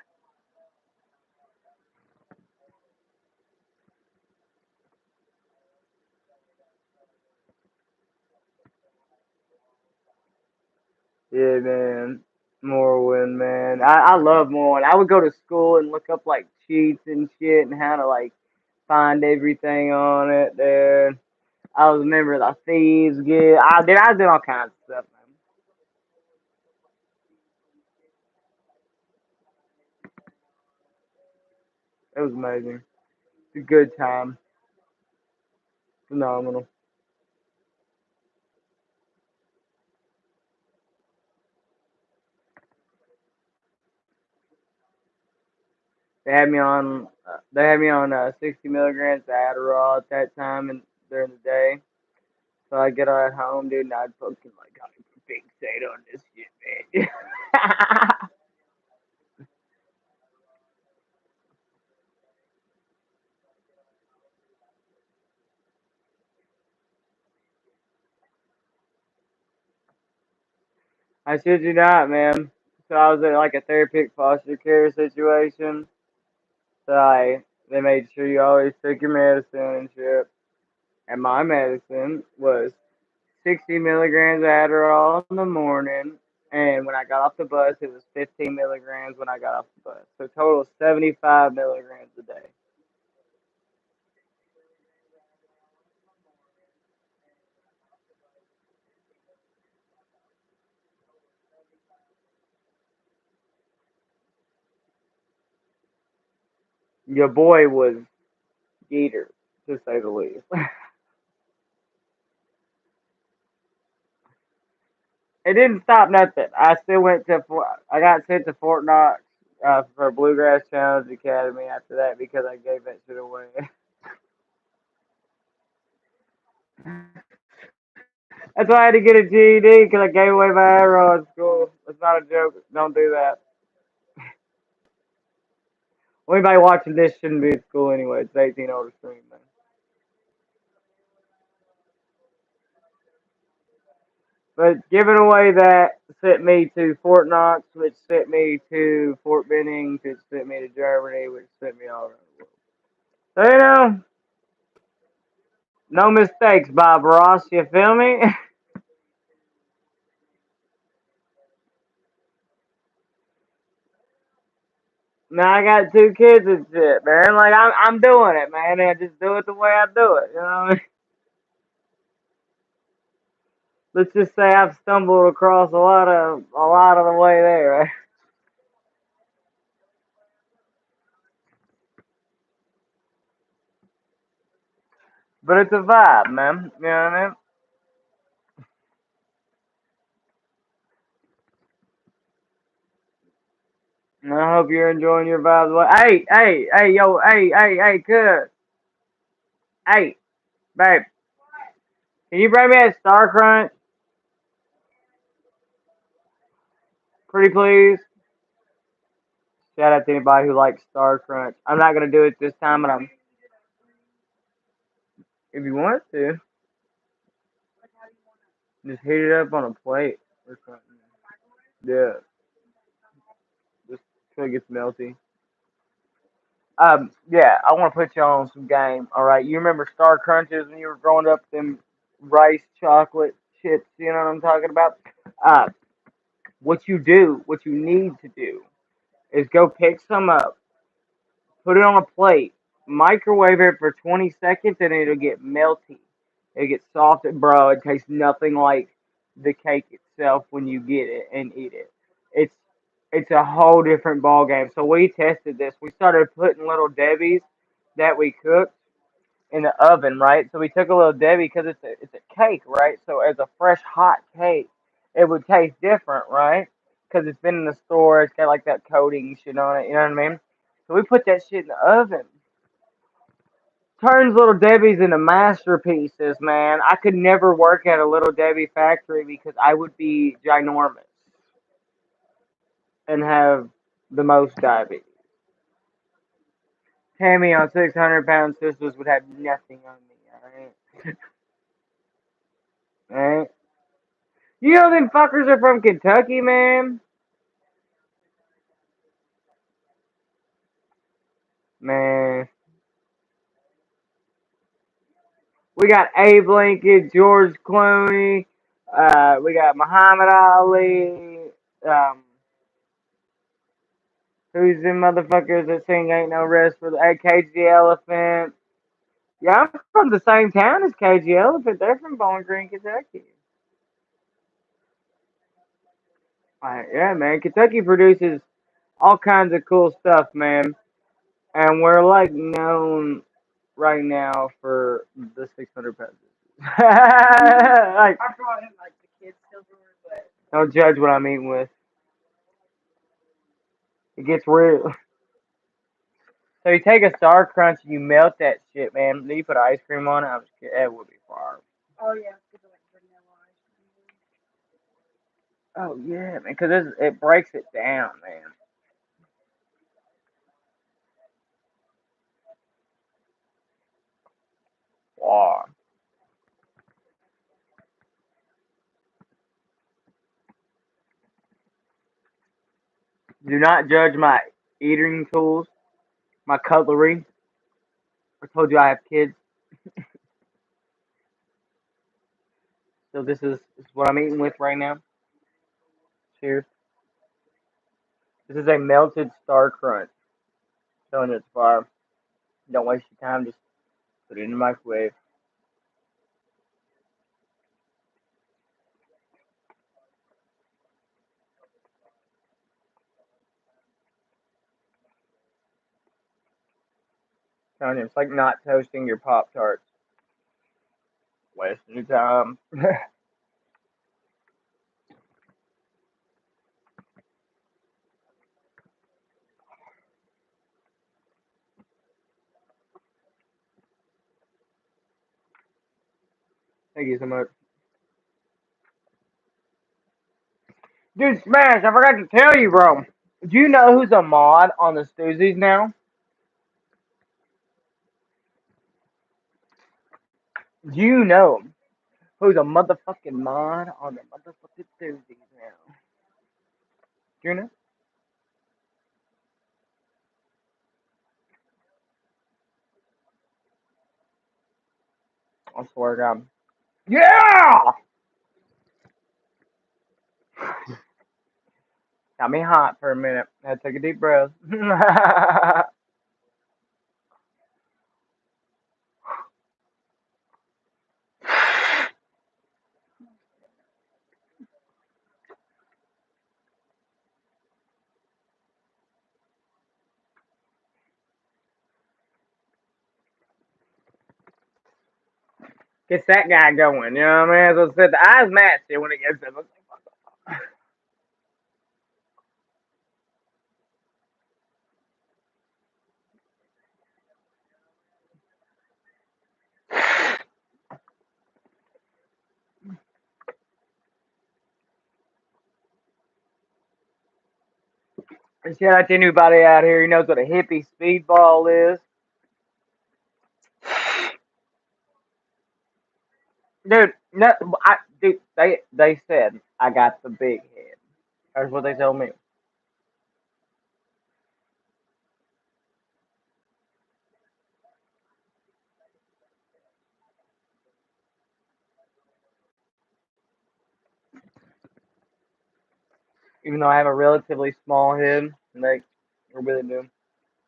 Yeah, man. Morrowind, man. I love Morrowind. I would go to school and look up like cheats and shit and how to like find everything on it, dude. I was a member of the Thieves Guild. I did all kinds of stuff, man. It was amazing. It's a good time. Phenomenal. They had me on 60 milligrams of Adderall at that time and during the day. So I get at home, dude, and I'd fucking like hyperfixate on this shit, man. I shit you not, man. So I was in like a therapeutic foster care situation. So they made sure you always took your medicine and shit. And my medicine was 60 milligrams of Adderall in the morning. And when I got off the bus, it was 15 milligrams when I got off the bus. So total 75 milligrams a day. Your boy was Geeter, to say the least. It didn't stop nothing. I still went to I got sent to Fort Knox for Bluegrass Challenge Academy after that because I gave that shit away. That's why I had to get a GED because I gave away my arrow in school. It's not a joke. Don't do that. Anybody watching this shouldn't be in school anyway. It's 18 older stream, man. But giving away that sent me to Fort Knox, which sent me to Fort Benning, which sent me to Germany, which sent me all around the world. So, no mistakes, Bob Ross. You feel me? Now I got two kids and shit, man. Like I'm doing it, man. And I just do it the way I do it. You know what I mean? Let's just say I've stumbled across a lot of the way there. But it's a vibe, man. You know what I mean? And I hope you're enjoying your vibes. Hey, yo, hey, good. Hey, babe, can you bring me that Star Crunch, pretty please? Shout out to anybody who likes Star Crunch. I'm not gonna do it this time, but I'm. If you want to, just heat it up on a plate or something. Yeah, just till it gets melty. Yeah, I want to put you on some game. All right, you remember Star Crunches when you were growing up? Them rice chocolate chips. You know what I'm talking about? Uh, what you need to do is go pick some up, put it on a plate, microwave it for 20 seconds, and it'll get melty. It'll get soft, bro. It tastes nothing like the cake itself when you get it and eat it. It's it's a whole different ball game. So we tested this. We started putting little Debbie's that we cooked in the oven, right? So we took a little Debbie because it's a cake, right? So as a fresh hot cake, it would taste different, right? Because it's been in the store, it's got like that coating shit on it. You know what I mean? So we put that shit in the oven. Turns Little Debbie's into masterpieces, man. I could never work at a Little Debbie factory because I would be ginormous and have the most diabetes. Tammy on 600-pound sisters would have nothing on me, alright? Alright? You know them fuckers are from Kentucky, man? Man. We got Abe Lincoln, George Clooney, we got Muhammad Ali, um, who's them motherfuckers that sing Ain't No Rest for the KG Elephant. Yeah, I'm from the same town as KG Elephant. They're from Bowling Green, Kentucky. Yeah, man. Kentucky produces all kinds of cool stuff, man. and we're like known right now for the 600 pesos. Like, I brought him like the kids silverware, but don't judge what I'm eating with. It gets real. So you take a Star Crunch and you melt that shit, man. Then you put ice cream on it. I'm just kidding. That would be fire. oh yeah, because of like vanilla ice cream. Oh yeah, man, because it breaks it down, man. Wow. Do not judge my eating tools, my cutlery. I told you I have kids, so this is what I'm eating with right now. Cheers. This is a melted Star Crunch. Telling you it's fire. Don't waste your time. Just put it in the microwave. Telling you, it's like not toasting your Pop Tarts. Wasting your time. Thank you so much. Dude, Smash, I forgot to tell you, bro. Do you know who's a mod on the Stoozies now? Do you know who's a motherfucking mod on the motherfucking Stoozies now? Do you know? I swear to God. Yeah! Got me hot for a minute. Had to take a deep breath. Gets that guy going, you know what I mean? So I said the eyes match it when it gets there. And shout out to anybody out here who knows what a hippie speedball is. Dude, no, dude, they said I got the big head. That's what they told me. Even though I have a relatively small head, like, I really do.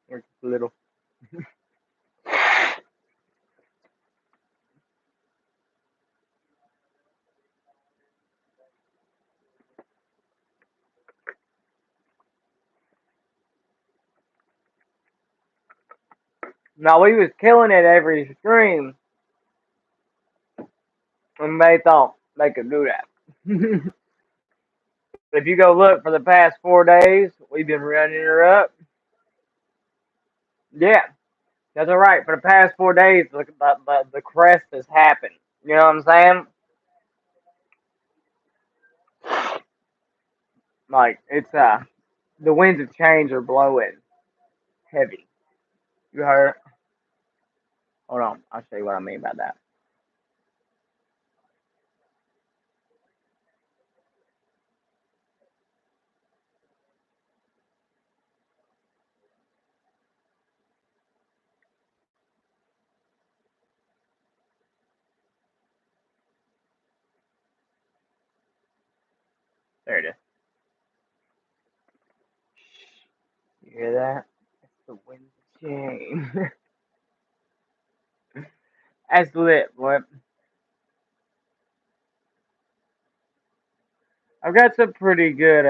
They're just little. Now, we was killing it every stream, and they thought they could do that. If you go look for the past 4 days, we've been running her up. Yeah, that's all right. For the past 4 days, the crest has happened. You know what I'm saying? Like, it's, the winds of change are blowing heavy. You heard? Hold on, I'll show you what I mean by that. There it is. You hear that? It's the winds of change. That's lit, boy. I've got some pretty good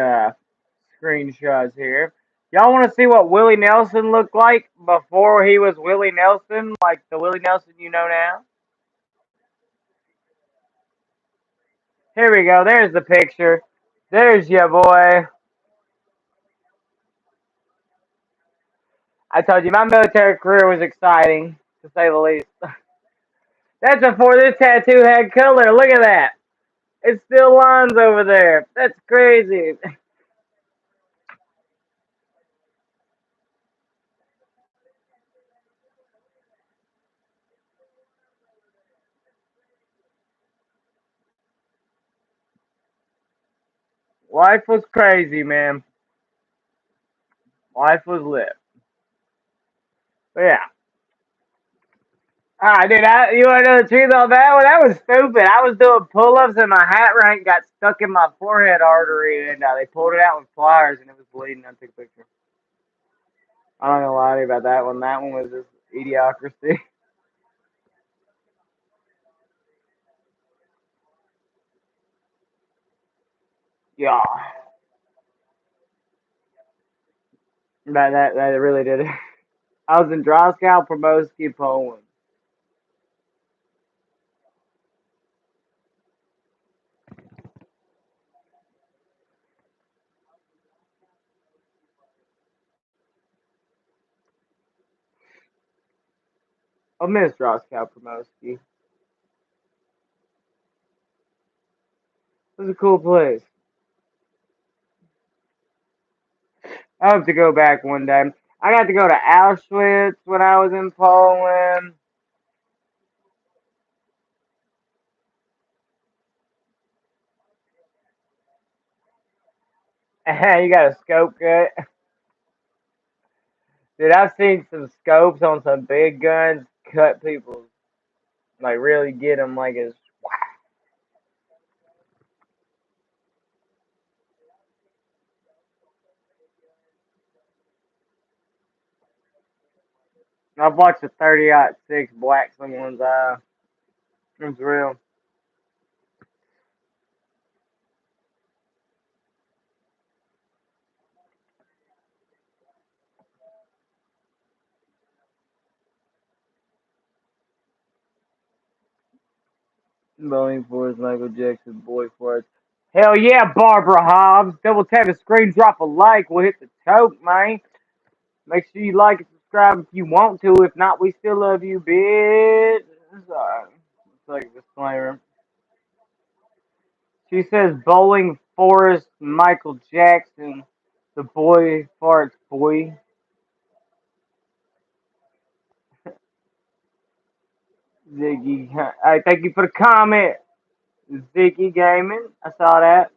screenshots here. Y'all want to see what Willie Nelson looked like before he was Willie Nelson, like the Willie Nelson you know now? Here we go. There's the picture. There's your boy. I told you my military career was exciting, to say the least. That's before this tattoo had color. Look at that. It's still lines over there. That's crazy. Life was crazy, man. Life was lit. But yeah. Dude, you want to know the truth on that one? That was stupid. I was doing pull-ups and my hat rank got stuck in my forehead artery, and they pulled it out with pliers, and it was bleeding. I took a picture. I'm not gonna lie to you about that one. That one was just idiocracy. Yeah, that really did it. I was in Droskow, Promoski, Poland. I miss Droskow, Promoski. It was a cool place. I hope to go back one day. I got to go to Auschwitz when I was in Poland. You got a scope cut? Dude, I've seen some scopes on some big guns cut people, like really get them like it's. I've watched a 30-06 black someone's eye. It's real. Bowling for his Michael Jackson boy farts. Hell yeah, Barbara Hobbs. Double tap the screen, drop a like. We'll hit the choke, man. Make sure you like and subscribe if you want to. If not, we still love you, bitch. Sorry. It's like a disclaimer. She says Bowling Forest Michael Jackson. The boy farts boy. Ziggy. Hey, thank you for the comment. Ziggy Gaming. I saw that.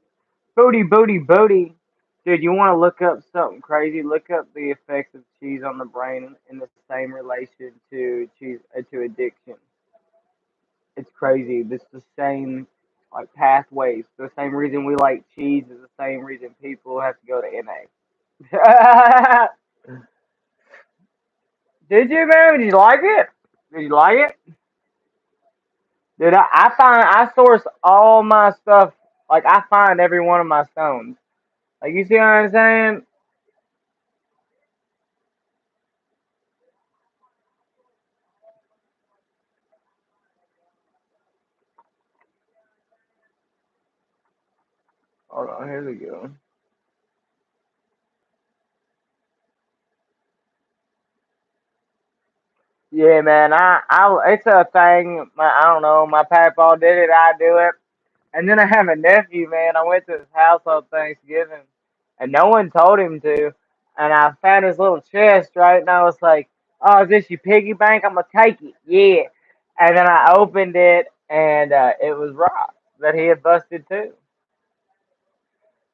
Booty, booty, booty. Dude, you want to look up something crazy? Look up the effects of cheese on the brain in the same relation to cheese to addiction. It's crazy. It's the same like pathways. The same reason we like cheese is the same reason people have to go to NA. Did you, man? Did you like it? Did you like it? Dude, I source all my stuff. Like I find every one of my stones. Like you see what I'm saying? Hold on, here we go. Yeah, man. It's a thing. I don't know. My papa did it. I do it. And then I have a nephew, man. I went to his house on Thanksgiving, and no one told him to. And I found his little chest, right? And I was like, "Oh, is this your piggy bank? I'm gonna take it." Yeah. And then I opened it, and it was rock that he had busted too.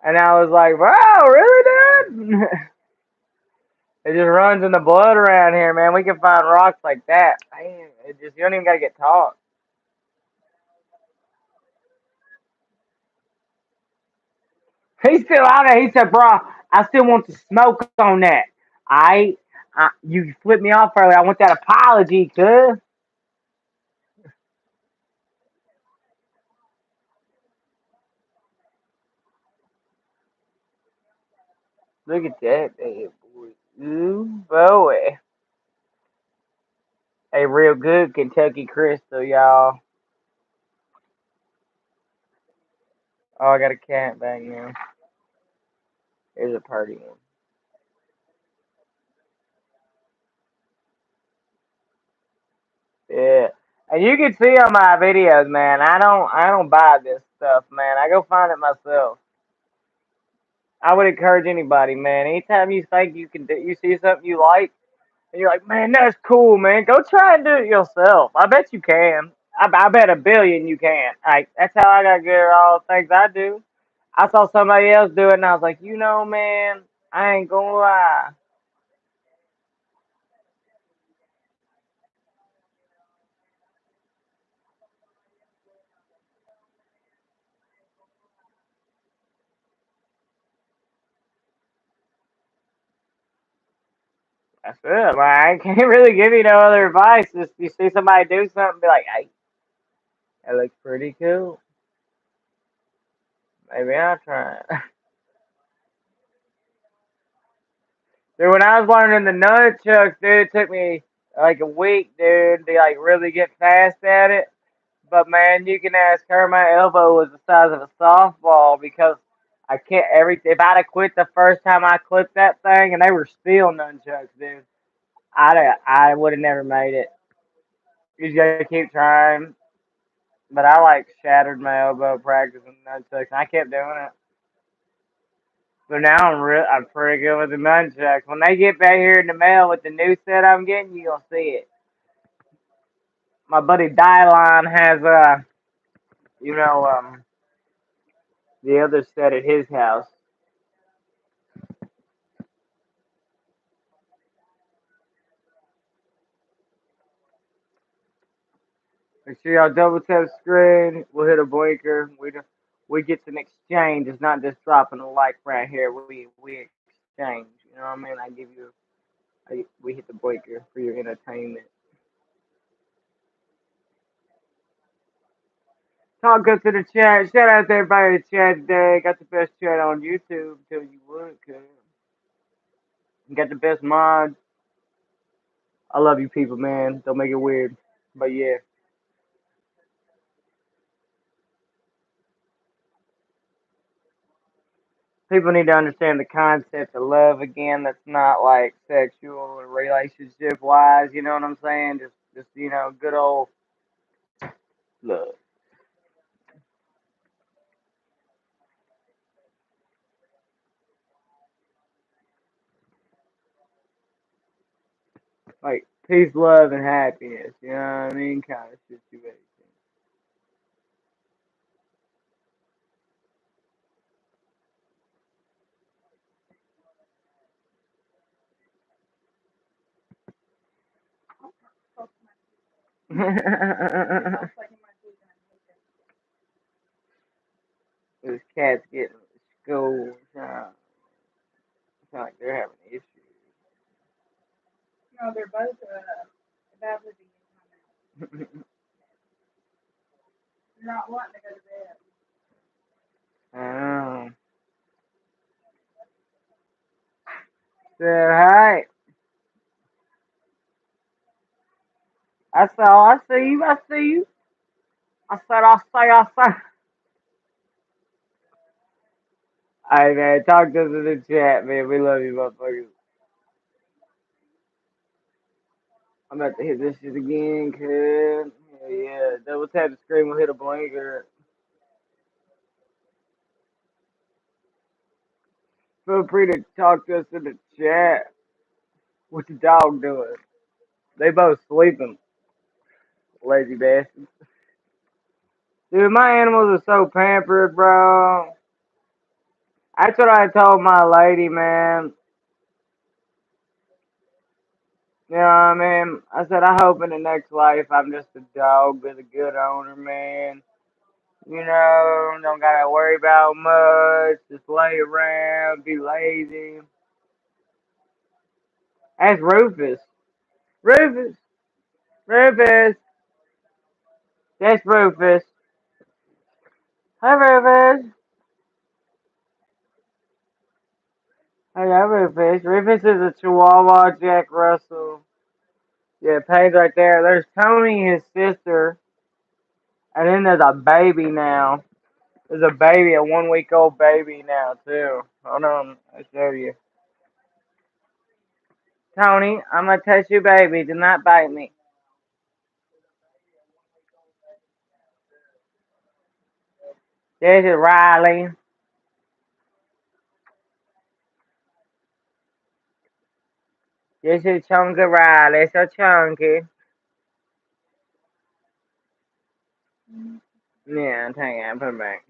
And I was like, "Wow, really, dude?" It just runs in the blood around here, man. We can find rocks like that. Man, it just you don't even gotta get taught. He's still out there. He said, "Bro, I still want to smoke on that. You flipped me off earlier. I want that apology, cuz." Look at that, baby. Ooh, boy. A real good Kentucky Crystal, y'all. Oh, I got a cat back now. There's a party one. Yeah. And you can see on my videos, man, I don't buy this stuff, man. I go find it myself. I would encourage anybody, man. Anytime you think you see something you like, and you're like, man, that's cool, man. Go try and do it yourself. I bet you can. I bet a billion you can. Like that's how I got good at all the things I do. I saw somebody else do it, and I was like, man, I ain't gonna lie. That's it. Like, I can't really give you no other advice. Just you see somebody do something, be like, hey, that looks pretty cool. Maybe I'll try it. Dude, when I was learning the nunchucks, dude, it took me like a week, dude, to like really get fast at it. But man, you can ask her. My elbow was the size of a softball because I can't. If I'd have quit the first time I clipped that thing, and they were still nunchucks, dude, I would have never made it. You just gotta keep trying. But I like shattered my elbow practicing nunchucks, and I kept doing it. So now I'm pretty good with the nunchucks. When they get back here in the mail with the new set I'm getting, you gonna see it. My buddy Dylon has you know the other set at his house. Make sure y'all double tap screen. We'll hit a blinker. We get some exchange. It's not just dropping a like right here. We exchange. You know what I mean? I give you. We hit the blinker for your entertainment. Talk us to the chat. Shout out to everybody in the chat today. Got the best chat on YouTube. Tell you what, cuz. Got the best mods. I love you people, man. Don't make it weird. But yeah, people need to understand the concept of love again. That's not like sexual or relationship wise. You know what I'm saying? Just good old love. Like peace, love, and happiness. You know what I mean? Kind of situation. This cat's getting school. Sound like they're having issues. No, they're both badly being. They're not wanting to go to bed. Oh. So, hi. I see you, I see you. I said. Alright, man, talk to us in the chat, man. We love you, motherfuckers. I'm about to hit this shit again, kid. Yeah, double tap the screen, we'll hit a blinker. Feel free to talk to us in the chat. What the dog doing? They both sleeping, lazy bastards. Dude, my animals are so pampered, bro. That's what I told my lady, man. You know what I mean? I said, I hope in the next life I'm just a dog with a good owner, man. Don't gotta worry about much. Just lay around, be lazy. That's Rufus. Rufus. Rufus. That's Rufus. Hi, Rufus. Hi, Oh yeah, Rufus. Rufus is a Chihuahua Jack Russell. Yeah, Paige right there. There's Tony, his sister, and then there's a baby now. There's a baby, a 1 week old baby now too. Hold on, I'll show you. Tony, I'm gonna touch you, baby. Do not bite me. This is Riley. This is Chunky Riley. So chunky. Yeah, hang on, put it back.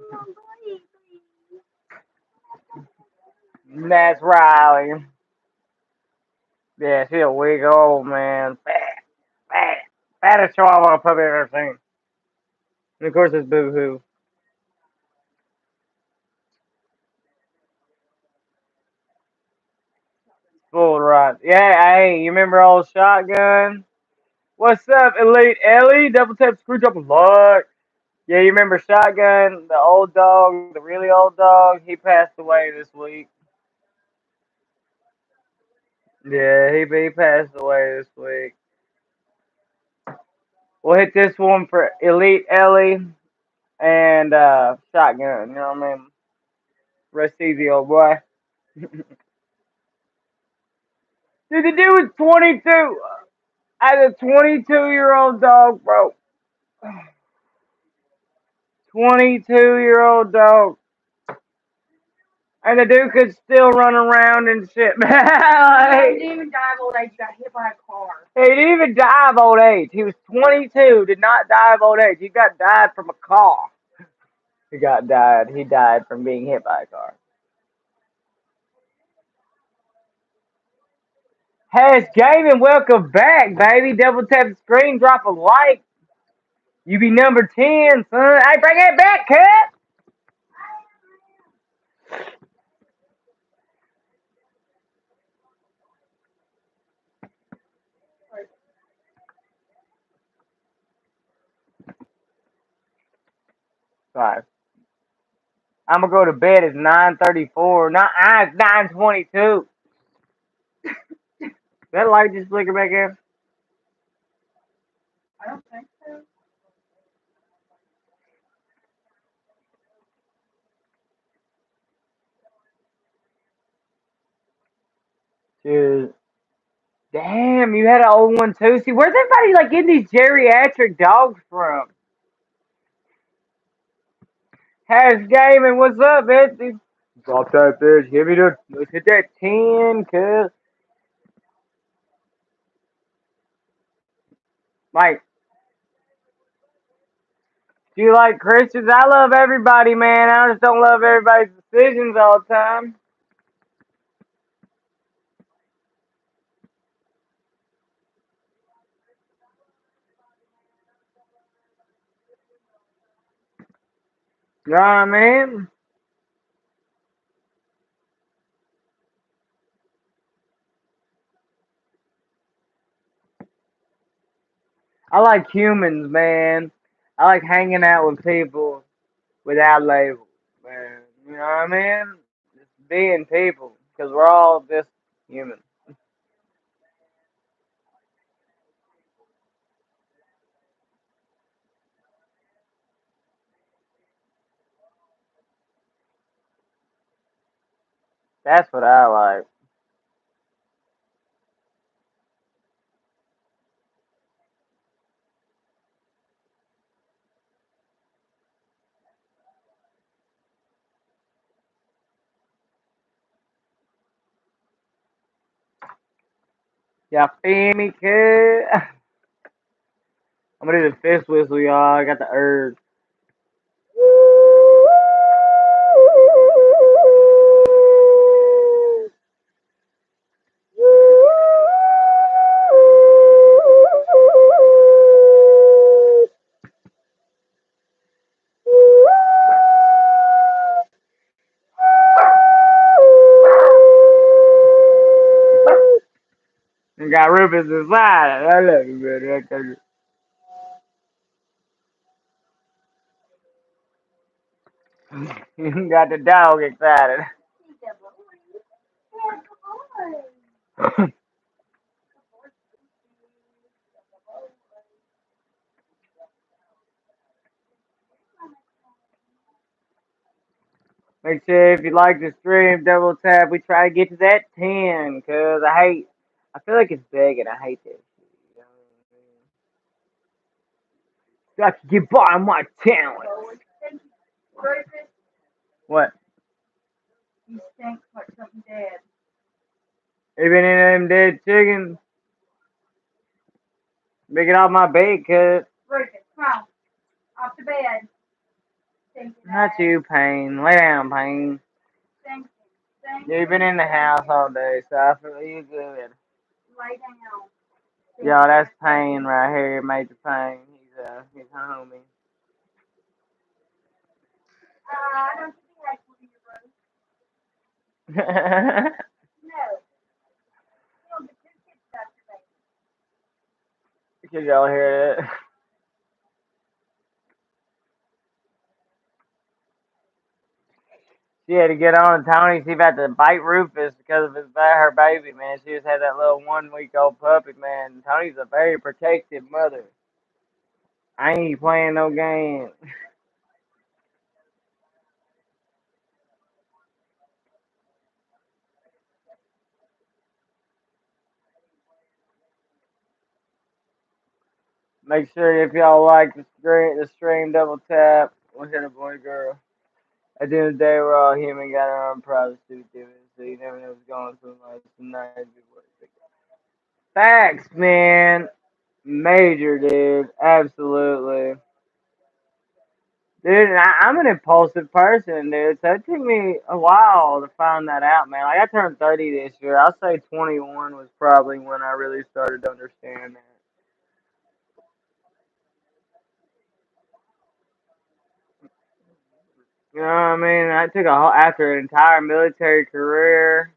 That's Riley. Yeah, she's a week old, man. Fat. Fattest chihuahua puppy I've ever seen. And of course, it's Boo Hoo. Full right. Yeah, hey, you remember old Shotgun? What's up, Elite Ellie? Double tap screwdriver luck. Yeah, you remember Shotgun, the old dog, the really old dog? He passed away this week. Yeah, he passed away this week. We'll hit this one for Elite Ellie and Shotgun. You know what I mean? Rest easy, old boy. Dude, the dude was 22. As a 22-year-old dog, bro. 22-year-old dog. And the dude could still run around and shit, man. He didn't even die of old age. He got hit by a car. He didn't even die of old age. He was 22, did not die of old age. He got died from a car. He died from being hit by a car. Hey, it's gaming. Welcome back, baby. Double tap the screen, drop a like. You be number 10, son. Hey, bring it back, cut. Sorry. I'm gonna go to bed. It's 9:34. Not 9:22. That light just flicker back in? I don't think so. Dude. Damn, you had an old one too. See, where's everybody like getting these geriatric dogs from? Hash Gaming, what's up, bitch? Drop that bitch. Give me the. Let's hit that 10, cuz. Like, do you like Christians? I love everybody, man. I just don't love everybody's decisions all the time. You know what I mean? I like humans, man. I like hanging out with people without labels, man. You know what I mean? Just being people, because we're all just human. That's what I like. Y'all feel me, kid? I'm gonna do the fist whistle, y'all. I got the urge. And got Rufus inside. I love you, man. You got the dog excited. Make sure if you like the stream, double tap. We try to get to that 10, cause I feel like it's big and I hate this shit. You know what I mean? I can get by my talent. Rufus, What? you stink like something dead. Even in them dead chickens, make it off my bait, cuz. Rufus, come on. Off the bed. Stinking Not ass. you, Pain. Lay down, Pain. Stinking. Stinking. You've been in the house all day, so I feel you good. Lay down. Yo, Stinking that's ass Pain baby. right here, Major Pain. He's a homie. I don't think I can be your room. No. You don't get two kids out your baby. Can y'all hear it? She had to get on Tony. She about to bite Rufus because of her baby, man. She just had that little 1 week old puppy, man. Tony's a very protective mother. I ain't playing no game. Make sure if y'all like the stream, double tap. We'll hit a boy, girl. At the end of the day, we're all human, got our own privacy to do it, so you never know what's going through life tonight. Facts, man. Major, dude. Absolutely. Dude, I'm an impulsive person, dude. So it took me a while to find that out, man. Like, I turned 30 this year. I'll say 21 was probably when I really started to understand that. You know what I mean? I took after an entire military career,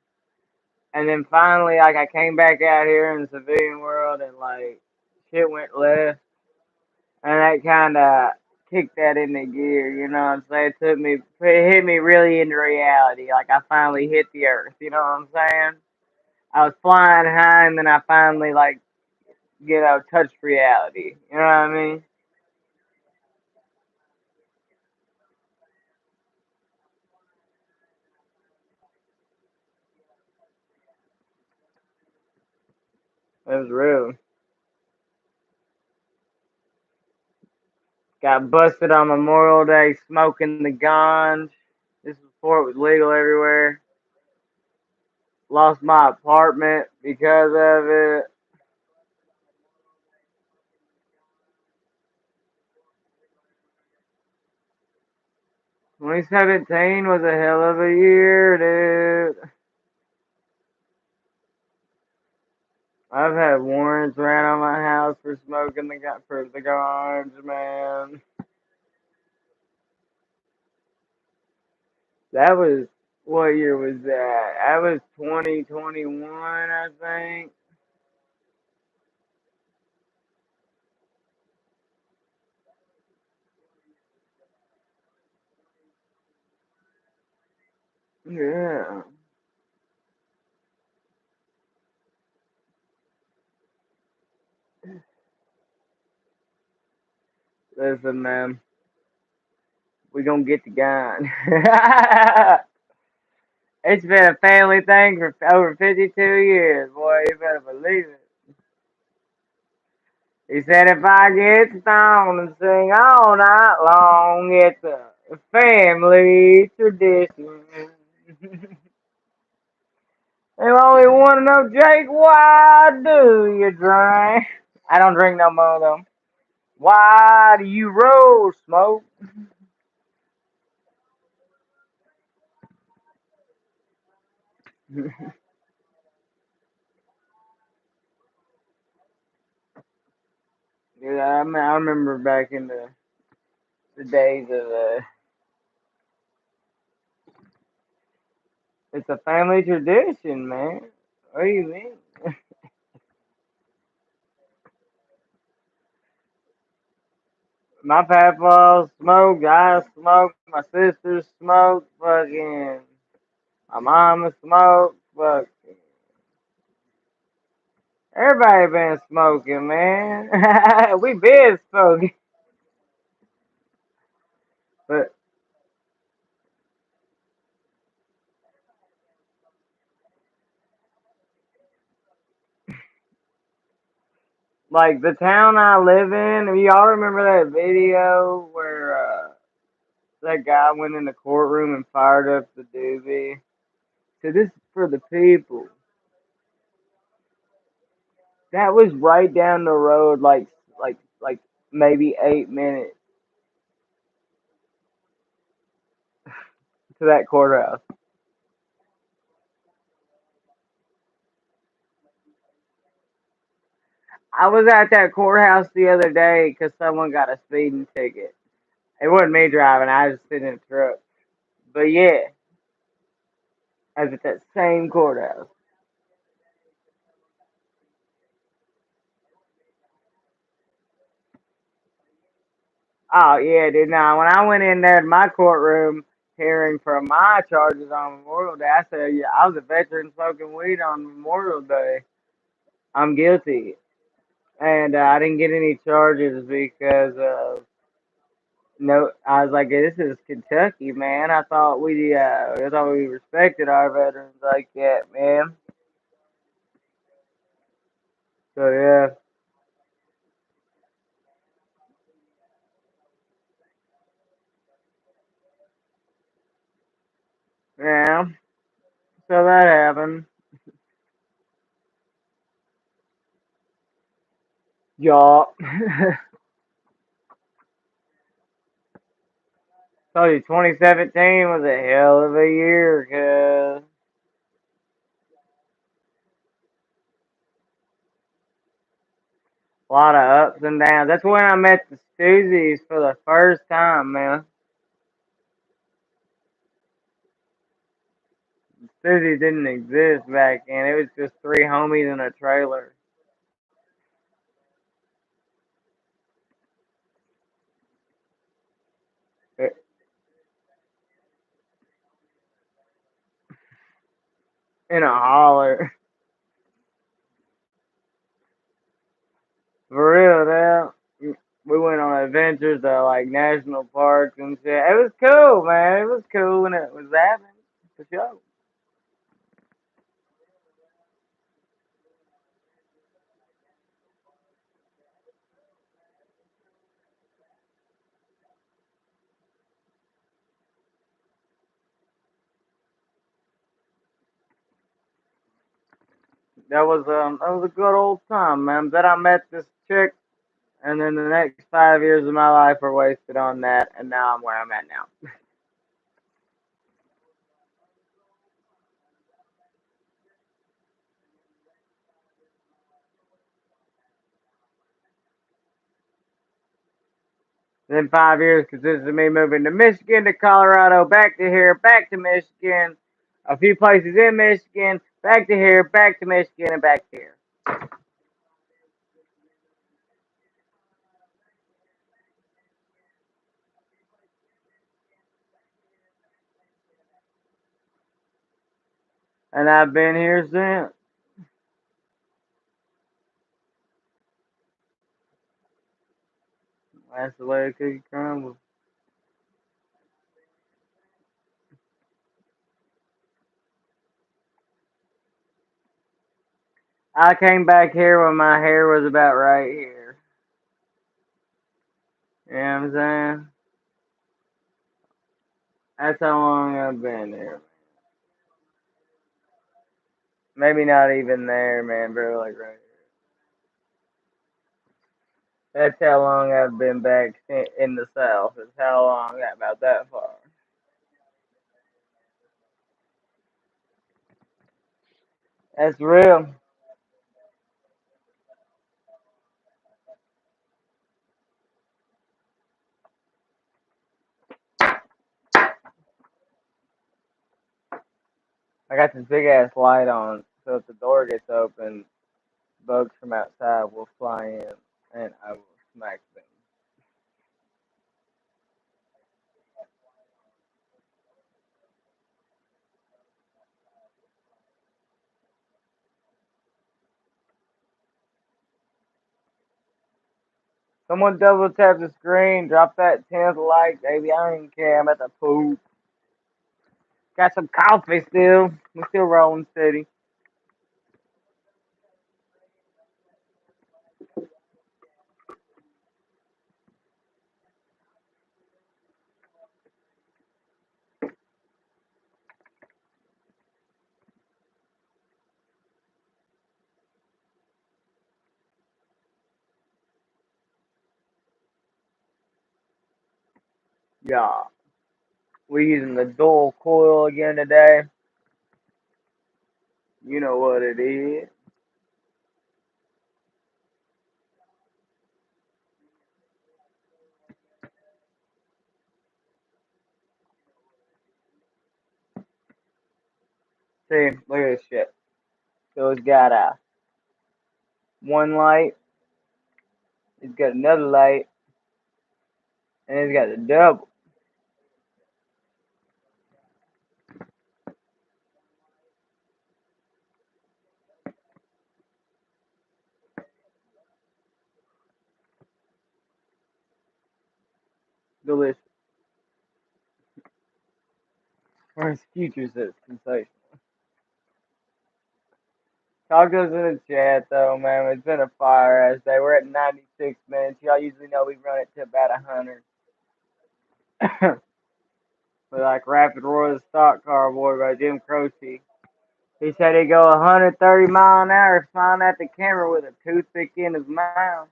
and then finally, like, I came back out here in the civilian world, and, like, shit went left, and that kind of kicked that into gear, you know what I'm saying? It hit me really into reality. Like, I finally hit the earth, you know what I'm saying? I was flying high, and then I finally, like, touched reality. You know what I mean? It was real. Got busted on Memorial Day smoking the ganj. This was before it was legal everywhere. Lost my apartment because of it. 2017 was a hell of a year, dude. I've had warrants ran on my house for smoking the ganj, man. That was what year was that? That was 2021, I think. Yeah. Listen, man, we gonna get the gun. It's been a family thing for over 52 years, boy. You better believe it. He said, if I get stoned and sing all night long, it's a family tradition. They only want to know, Jake, why do you drink? I don't drink no more, though. Why do you roll smoke? Yeah, I remember back in the days of it's a family tradition, man. What do you mean? My papa smoked, I smoked, my sisters smoked, fucking, my mama smoked, fucking. Everybody been smoking, man. We been smoking, but like the town I live in, y'all remember that video where that guy went in the courtroom and fired up the doobie? So this is for the people. That was right down the road, like maybe 8 minutes to that courthouse. I was at that courthouse the other day because someone got a speeding ticket. It wasn't me driving; I was sitting in a truck. But yeah, I was at that same courthouse. Oh yeah, dude. Now when I went in there in my courtroom hearing for my charges on Memorial Day, I said, yeah, I was a veteran smoking weed on Memorial Day. I'm guilty, and I didn't get any charges because no. I was like, this is Kentucky, man. I thought we respected our veterans like that, man. So yeah, yeah. So that happened. Y'all. Told you 2017 was a hell of a year, cuz. A lot of ups and downs. That's when I met the Stoozies for the first time, man. Stoozies didn't exist back then. It was just three homies in a trailer. Eh, in a holler. For real, now. We went on adventures to like national parks and shit. It was cool, man. It was cool when it was happening. For sure. That was a good old time, man. Then I met this chick, and then the next 5 years of my life were wasted on that, and now I'm where I'm at now. Then 5 years consisted of me moving to Michigan, to Colorado, back to here, back to Michigan, a few places in Michigan, back to here, back to Michigan, and back to here. And I've been here since. That's the way the cookie crumbles. I came back here when my hair was about right here. You know what I'm saying? That's how long I've been here. Maybe not even there, man, bro. Like right here. That's how long I've been back in the South. It's how long, about that far. That's real. I got this big ass light on, so if the door gets open, bugs from outside will fly in, and I will smack them. Someone double tap the screen, drop that 10th like, baby. I don't even care. I'm at the pool. Got some coffee still. We still rolling steady. Yeah. We're using the dual coil again today. You know what it is. See, look at this shit. So it's got a one light, it's got another light, and it's got a double. Delicious. Where's Future says sensation. Talk to us in the chat though, man. It's been a fire ass day. We're at 96 minutes. Y'all usually know we run it to about 100. But like Rapid Royal Stock Car Boy by Jim Croce. He said he'd go 130 mile an hour flying at the camera with a toothpick in his mouth.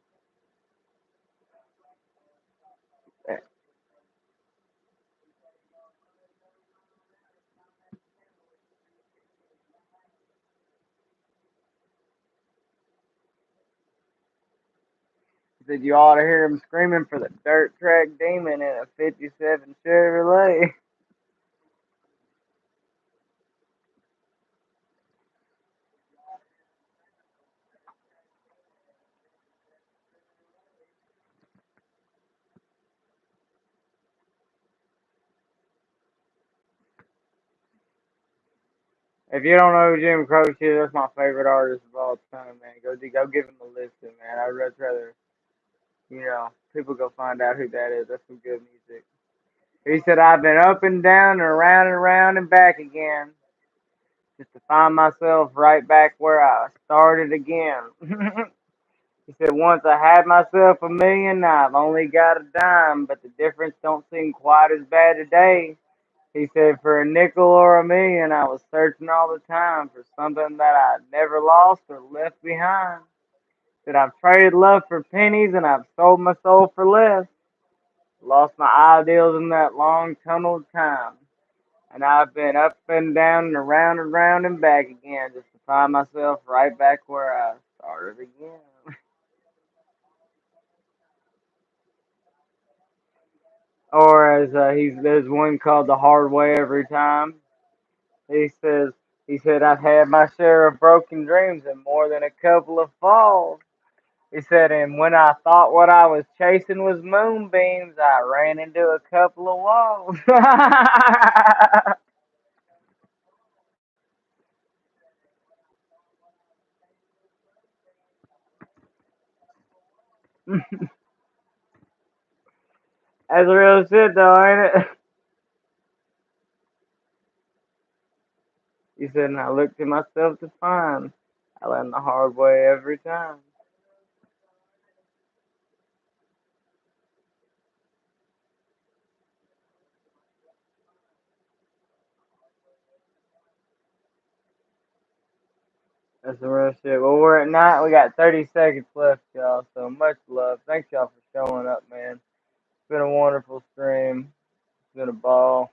He said you ought to hear him screaming for the dirt track demon in a 57 Chevrolet. If you don't know who Jim Croce is, that's my favorite artist of all time, man. Go give him a listen, man. I'd much rather, people go find out who that is. That's some good music. He said, I've been up and around and back again, just to find myself right back where I started again. He said, once I had myself a million, now I've only got a dime, but the difference don't seem quite as bad today. He said, for a nickel or a million, I was searching all the time for something that I'd never lost or left behind. That I've traded love for pennies and I've sold my soul for less. Lost my ideals in that long tunnel of time. And I've been up and around and back again just to find myself right back where I started again. Or as there's one called The Hard Way Every Time. He says, he said, I've had my share of broken dreams and more than a couple of falls. He said, and when I thought what I was chasing was moonbeams, I ran into a couple of walls. That's real shit, though, ain't it? He said, and I looked to myself to find. I learned the hard way every time. That's some real shit. Well, we're at night. We got 30 seconds left, y'all. So much love. Thanks, y'all, for showing up, man. It's been a wonderful stream. It's been a ball.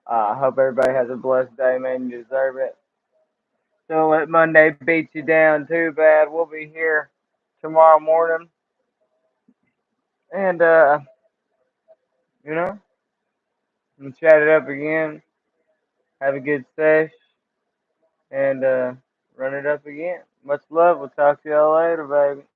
I hope everybody has a blessed day, man. You deserve it. Don't let Monday beat you down too bad. We'll be here tomorrow morning. And, you know, and chat it up again. Have a good sesh. And, run it up again. Much love. We'll talk to y'all later, baby.